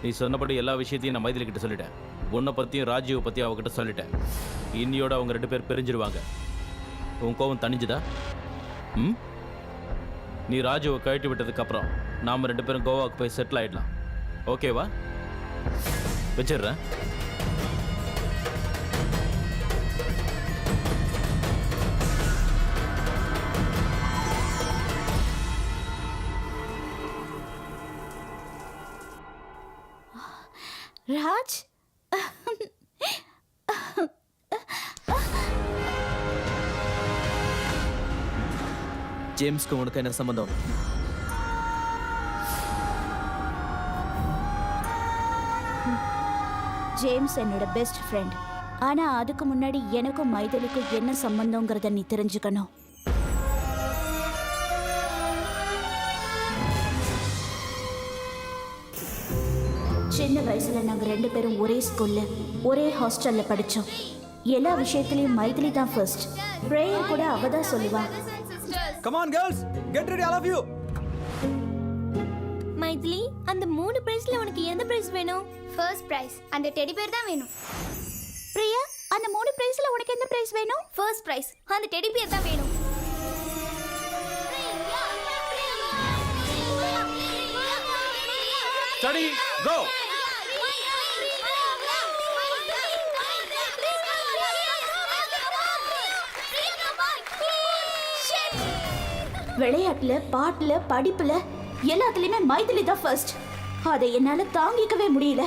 நீ சொன்னபடி எல்லா விஷயத்தையும் நான் மைதிலி கிட்ட சொல்லிட்டேன். உன்னை பற்றியும் ராஜீவை பற்றியும் அவகிட்ட சொல்லிட்டேன். இன்னியோட அவங்க 2 பேர் பிரிஞ்சிருவாங்க. உன் கோவம் தணிஞ்சுதா? ம், நீ ராஜுவை கழட்டி விட்டதுக்கப்புறம் நாம் 2 பேரும் கோவாவுக்கு போய் செட்டில் ஆகிடலாம். ஓகேவா? வச்சிடுறேன். ராஜ், ஜேம்ஸ்க்கு உனக்கு என்ன சம்பந்தம்? ஜேம்ஸ் என்னோட பெஸ்ட் ஃப்ரெண்ட். ஆனா அதுக்கு முன்னாடி எனக்கும் மைதிலிக்கும் என்ன சம்பந்தங்கிறத நீ தெரிஞ்சுக்கணும். சின்ன வயசுல நாங்க 2 பேரும் ஒரே ஸ்கூல்ல ஒரே ஹாஸ்டல்ல படிச்சோம். எல்லா விஷயத்திலயும் மைதிலி தான் ஃபர்ஸ்ட். பிரேயர் கூட அவ தான் சொல்லுவா. Come on girls, get ready, all of you. Maithili, அந்த 3 பிரைஸ்ல உனக்கு எந்த பிரைஸ் வேணும்? ஃபர்ஸ்ட் பிரைஸ் அந்த டெடி பேர் தான் வேணும். பிரியா, அந்த 3 பிரைஸ்ல உனக்கு எந்த பிரைஸ் வேணும்? ஃபர்ஸ்ட் பிரைஸ் அந்த டெடி பேர் தான் வேணும். ஸ்டடி கோ. விளையாட்டுல, பாட்டுல, படிப்புல எல்லாத்துலயுமே மைதிலி தான் ஃபர்ஸ்ட். அதை என்னால தாங்கிக்கவே முடியல.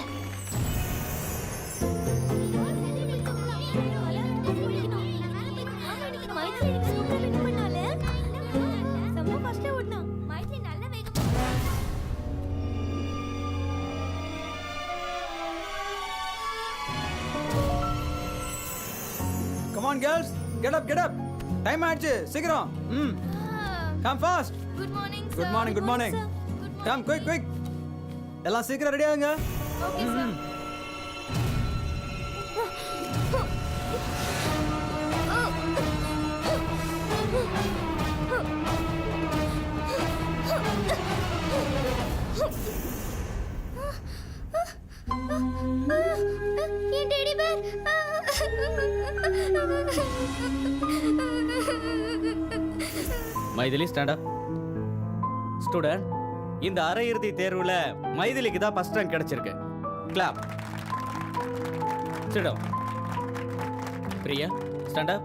Come on girls, get up, get up. Time ஆயிடுச்சு, சீக்கிரம். Come fast. Good morning. Good morning, good morning. Come quick quick. எல்லாம் சீக்கிரம் ரெடி ஆகுங்க. Okay sir. என் teddy bear. Maithili stand up. Student, இந்த அரையிறுதி தேர்வுல மைதிலிக்கு தான் ஃபர்ஸ்ட் ரேங்க் கிடைச்சிருக்கு. Clap. Sit down. Priya, stand up.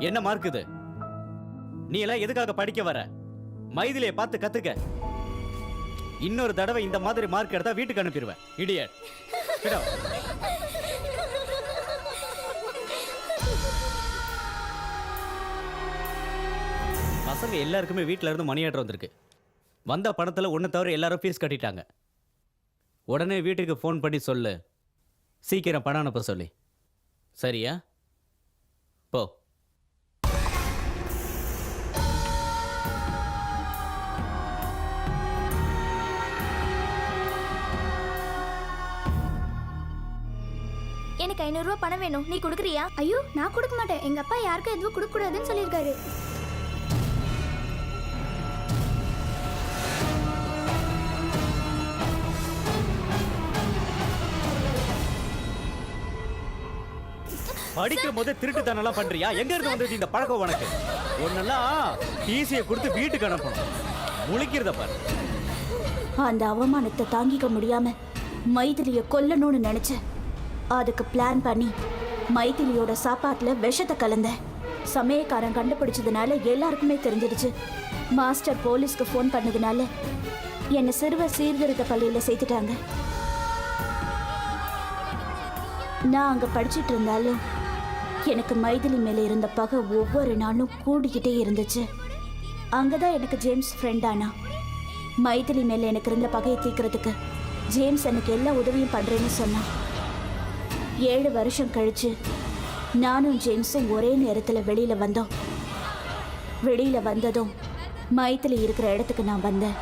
என்ன மார்க் இது? நீ எல்லாம் எதுக்காக படிக்க வர? மைதிலியை பார்த்து கத்துக்க. இன்னொரு தடவை இந்த மாதிரி மார்க் எடுத்தா வீட்டுக்கு அனுப்பிடுவேன். இடியட். Sit down. பசங்க எல்லாருக்குமே வீட்டில் இருந்து மணி ஆர்டர் வந்திருக்கு. வந்த பணத்தில் ஒன்று தவிர எல்லாரும் ஃபீஸ் கட்டிட்டாங்க. உடனே வீட்டுக்கு ஃபோன் பண்ணி சொல்லு, சீக்கிரம் பணம் அனுப்ப சொல்லி. சரியா? போ. எனக்கு 500 ரூபாய் பணம் வேணும். நீ கொடுக்குறியா? ஐயோ, நான் கொடுக்க மாட்டேன். எங்க அப்பா யாருக்கும் எதுவும் கொடுக்க கூடாதுன்னு சொல்லியிருக்காரு. படிக்கும் போதே திருட்டுத்தனெல்லாம் பண்றியா? எங்க இருந்து வந்தது இந்த பழக்கம் உனக்கு? ஒன்னெல்லாம் டிசியை கொடுத்து வீட்டுக்கு அனுப்பணும். முழிக்கிறத பாரு. அந்த அவமானத்தை தாங்கிக்க முடியாம மைதிலியை கொல்லணும்னு நினைச்சேன். அதுக்கு பிளான் பண்ணி மைதிலியோட சாப்பாட்டுல விஷத்தை கலந்தேன். சமயக்காரன் கண்டுபிடிச்சதுனால எல்லாருக்குமே தெரிஞ்சிடுச்சு. மாஸ்டர் போலீஸ்க்கு ஃபோன் பண்ணதுனால என்னை சிறுவர் சீர்திருத்த பள்ளியில சேர்த்துட்டாங்க. நான் அங்க படிச்சுட்டு இருந்தாலும் எனக்கு மைதிலி மேல இருந்த பகை ஒவ்வொரு நாளும் கூடிக்கிட்டே இருந்துச்சு. அங்கதான் எனக்கு ஜேம்ஸ் ஃப்ரெண்ட் ஆனா. மைதிலி மேல எனக்கு இருந்த பகையை தீர்க்கறதுக்கு ஜேம்ஸ் எனக்கு எல்லா உதவியும் பண்றேன்னு சொன்னான். 7 வருஷம் கழிச்சு நானும் ஜேம்ஸும் ஒரே நேரத்தில் வெளியில வந்தோம். வெளியில வந்ததும் மைதிலி இருக்கிற இடத்துக்கு நான் வந்தேன்.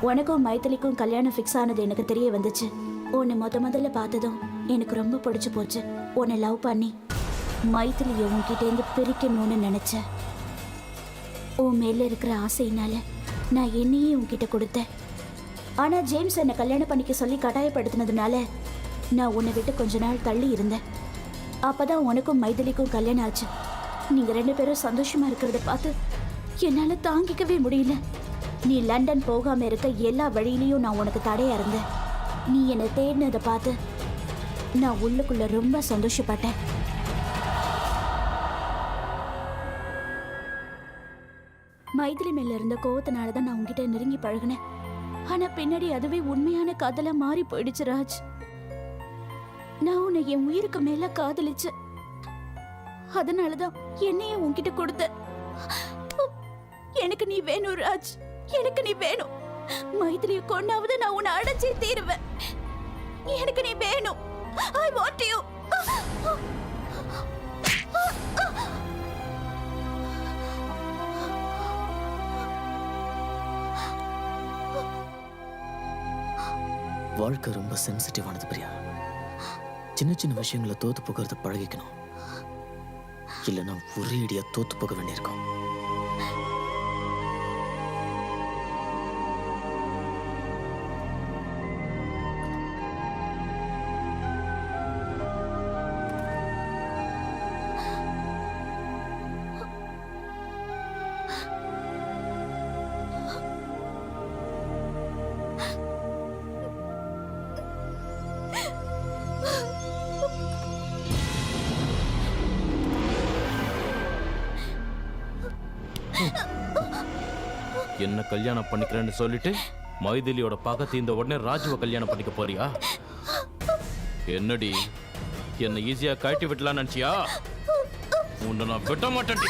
உனக்கும் மைதிலிக்கும் கல்யாணம் ஃபிக்ஸ் ஆனது எனக்கு தெரிய வந்துச்சு. உன்னை முதல்ல பார்த்ததும் எனக்கு ரொம்ப பிடிச்சு போச்சு. உன்னை லவ் பண்ணி மைதிலியை உன்கிட்டேருந்து பிரிக்கணும்னு நினைச்சேன். உன் மேல இருக்கிற ஆசையினால நான் என்னையே உன்கிட்ட கொடுத்தேன். ஆனா ஜேம்ஸ் என்னை கல்யாணம் பண்ணிக்க சொல்லி கட்டாயப்படுத்தினதுனால நான் உன்னை விட்டு கொஞ்ச நாள் தள்ளி இருந்தேன். அப்பதான் உனக்கும் மைதிலிக்கும் கல்யாணம் ஆச்சு. நீங்க 2 பேரும் சந்தோஷமா இருக்கிறத பார்த்து என்னால தாங்கிக்கவே முடியல. நீ லண்டன் போகாம இருக்க எல்லா வழியிலையும் நான் உனக்கு தடையா இருந்தேன். நீ என்னை தேடினதை பார்த்து நான் உள்ளுக்குள்ள ரொம்ப சந்தோஷப்பட்டேன். மைதிலி மேல இருந்த கோவத்தினாலதான் நான் உன்கிட்ட நெருங்கி பழகினேன். ஆனா பின்னாடி அதுவே உண்மையான காதலா மாறி போயிடுச்சு ராஜ். நான் உன்னை என் உயிருக்கு மேல காதலிச்சேன். அதனாலதான் என்னையே உன்கிட்ட கொடுத்த. எனக்கு நீ வேணும் ராஜ், எனக்கு நீ வேணும். மைதிலிய கொண்டாவது நான் உன்னை அடைச்சே தீருவேன். எனக்கு நீ வேணும். I want you. வாழ்க்கை ரொம்ப சென்சிட்டிவானது பிரியா. சின்ன சின்ன விஷயங்களை தோத்து போகிறத பழகிக்கணும், இல்லைன்னா ஒரே அடியா தோத்து போக வேண்டியிருக்கும். என்ன கல்யாணம் பண்ணிக்கிறேன்னு சொல்லிட்டு மைதிலியோட பகை தீர்ந்த உடனே ராஜுவை கல்யாணம் பண்ணிக்க போறியா? என்னடி என்ன ஈஸியா கழட்டி விட்டலாம்னு நினைச்சியா? உன்னை நான் விட்ட மாட்டேன்டி.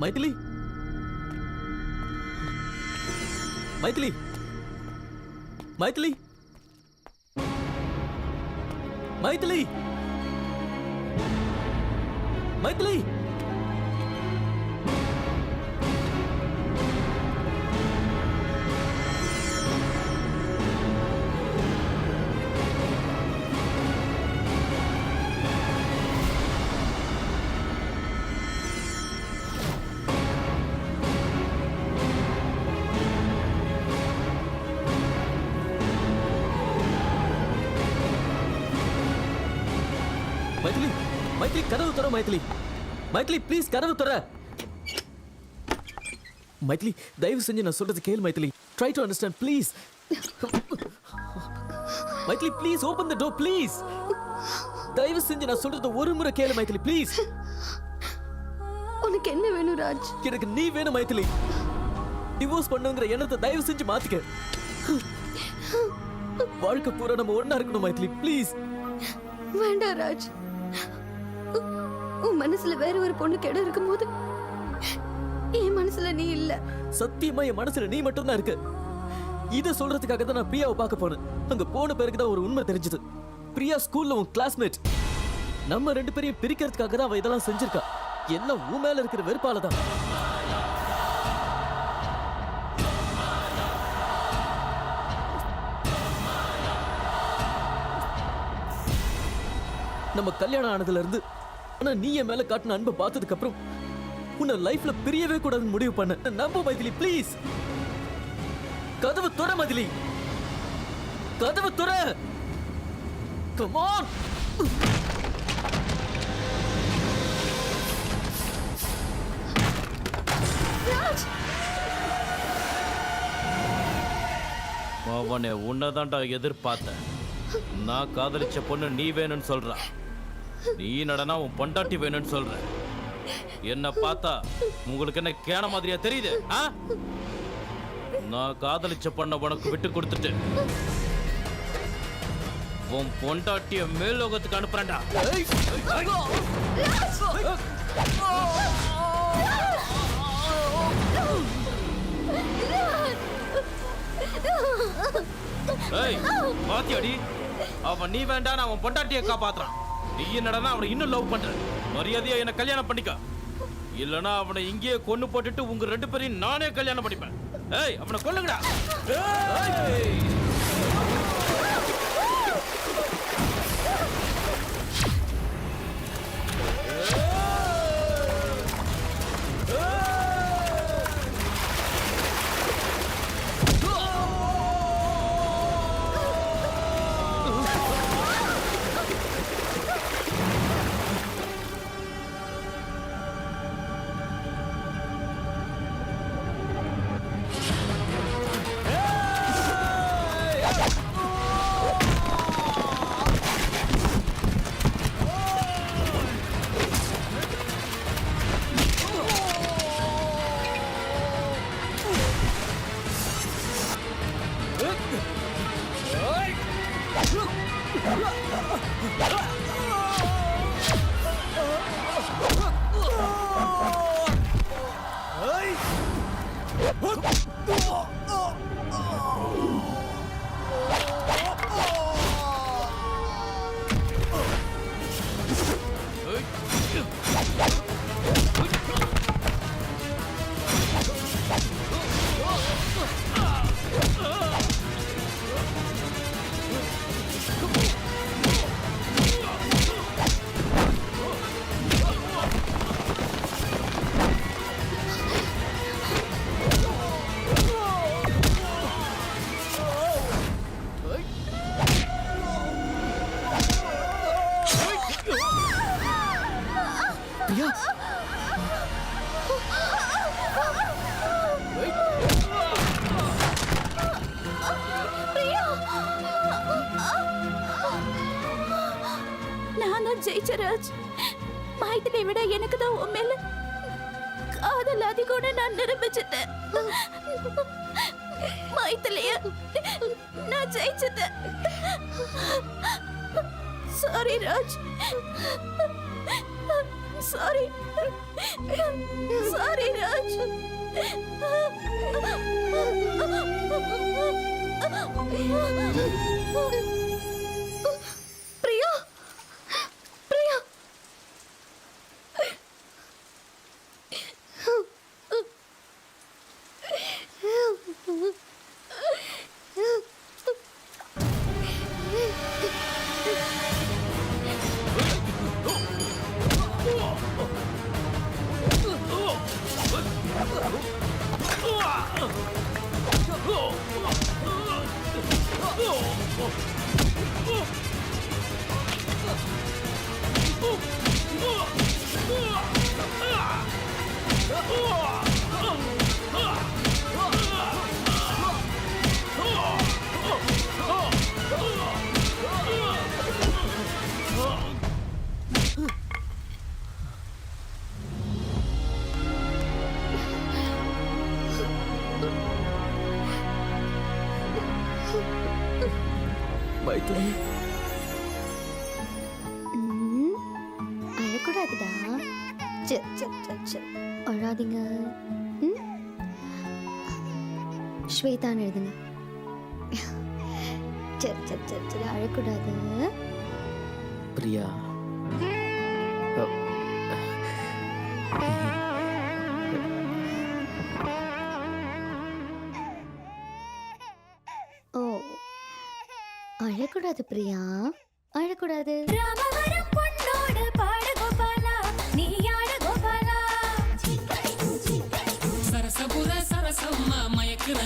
மைதிலி, மைதிலி, மைதிலி, மைதிலி, மைதிலி. மைதிலி, மைதிலி, கதவு தர மைதிலி. மைதிலி ப்ளீஸ் கதவு தர. மைதிலி தயவு செஞ்சு நான் சொல்றது கேளு Maithili. Try to understand please. Maithili please open the door please. தயவு செஞ்சு நான் சொல்றது ஒரு முறை கேளு மைதிலி ப்ளீஸ். உனக்கு என்ன வேணும் ராஜ்? எனக்கு நீ வேணும் மைதிலி. டிவோர்ஸ் பண்ணுங்கிற எண்ணத்தை தயவு செஞ்சு மாத்திக்க. வாழ்க்கை பூரா நம்ம ஒண்ணா இருக்கணும் மைதிலி ப்ளீஸ். வேண்டாம் ராஜ். உன் மனசுல வேற ஒரு பொண்ணு கெட இருக்கும்போது என் மனசுல நீ இல்ல. சத்தியமா என் மனசுல நீ மட்டும் தான் இருக்க. இத சொல்றதுக்காக தான் நான் பிரியாவை பார்க்க போனேன். அங்க போன பிறகு தான் ஒரு உண்மை தெரிஞ்சது. பிரியா ஸ்கூல்ல உன் கிளாஸ்மேட். நம்ம 2 பேரையும் பிரிக்கிறதுக்காக தான் அவ இதெல்லாம் செஞ்சிருக்கா. எல்லாம் உன் மேல இருக்கிற வெறுப்பால தான். நம்ம கல்யாணம் ஆனதுல இருந்து ஆனா நீ என் மேல காட்டின அன்பை பார்த்ததுக்கு அப்புறம் உன்னை லைஃப்ல பிரியவே கூடாதுன்னு முடிவு பண்ண. நம்ப மைதிலி ப்ளீஸ். கதவு துற மைதிலி, கதவு துற. Come on. அவனே உன்னதான்டா எதிர்பார்த்தேன். நான் காதலிச்ச பொண்ணு நீ வேணும்னு சொல்ற. நீ நடனா உன் பொண்டாட்டி வேணும்னு சொல்ற. என்ன பார்த்தா உங்களுக்கு என்ன கேன மாதிரியா தெரியுது? நான் காதலிச்ச பொண்ண உனக்கு விட்டு கொடுத்துட்டு உன் பொண்டாட்டிய மேல்லோகத்துக்கு அனுப்புறேன்டா. பாத்தியாடி, அவன் நீ வேண்டாம் அவன் பொண்டாட்டியை காப்பாத்துறான். நீ என்னடா அவனை இன்னும் லவ் பண்ற. மரியாதையா என்ன கல்யாணம் பண்ணிக்க, இல்லனா அவனை இங்கேயே கொன்னு போட்டுட்டு உங்க 2 பேரையும் நானே கல்யாணம் பண்ணிப்பேன். ஏய் அவனை கொல்லுங்கடா. பிரியா நான் தான் ஜெயிச்ச ராஜ். மைதிலியை விட எனக்கு தான் உன் மேல காதல் அதிகம்னு நான் நிரூபிச்சிட்டேன். மைதிலிய நான் ஜெயிச்சிட்டேன். Sorry Raj. Sorry. Sorry Raj. Priya. Priya. Maithili அழக்கூடாதுடா. அழாதீங்க. ஸ்வேதான்னு எழுதுங்க. சரி அழக்கூடாது. பிரியா ஓ அழக்கூடாது பிரியா, அழக்கூடாது. ராமவரம் பொன்னோடு பாடு கோபாலா, நீ ஆட கோபாலா. சரசபுர சரசம்மா மயக்குற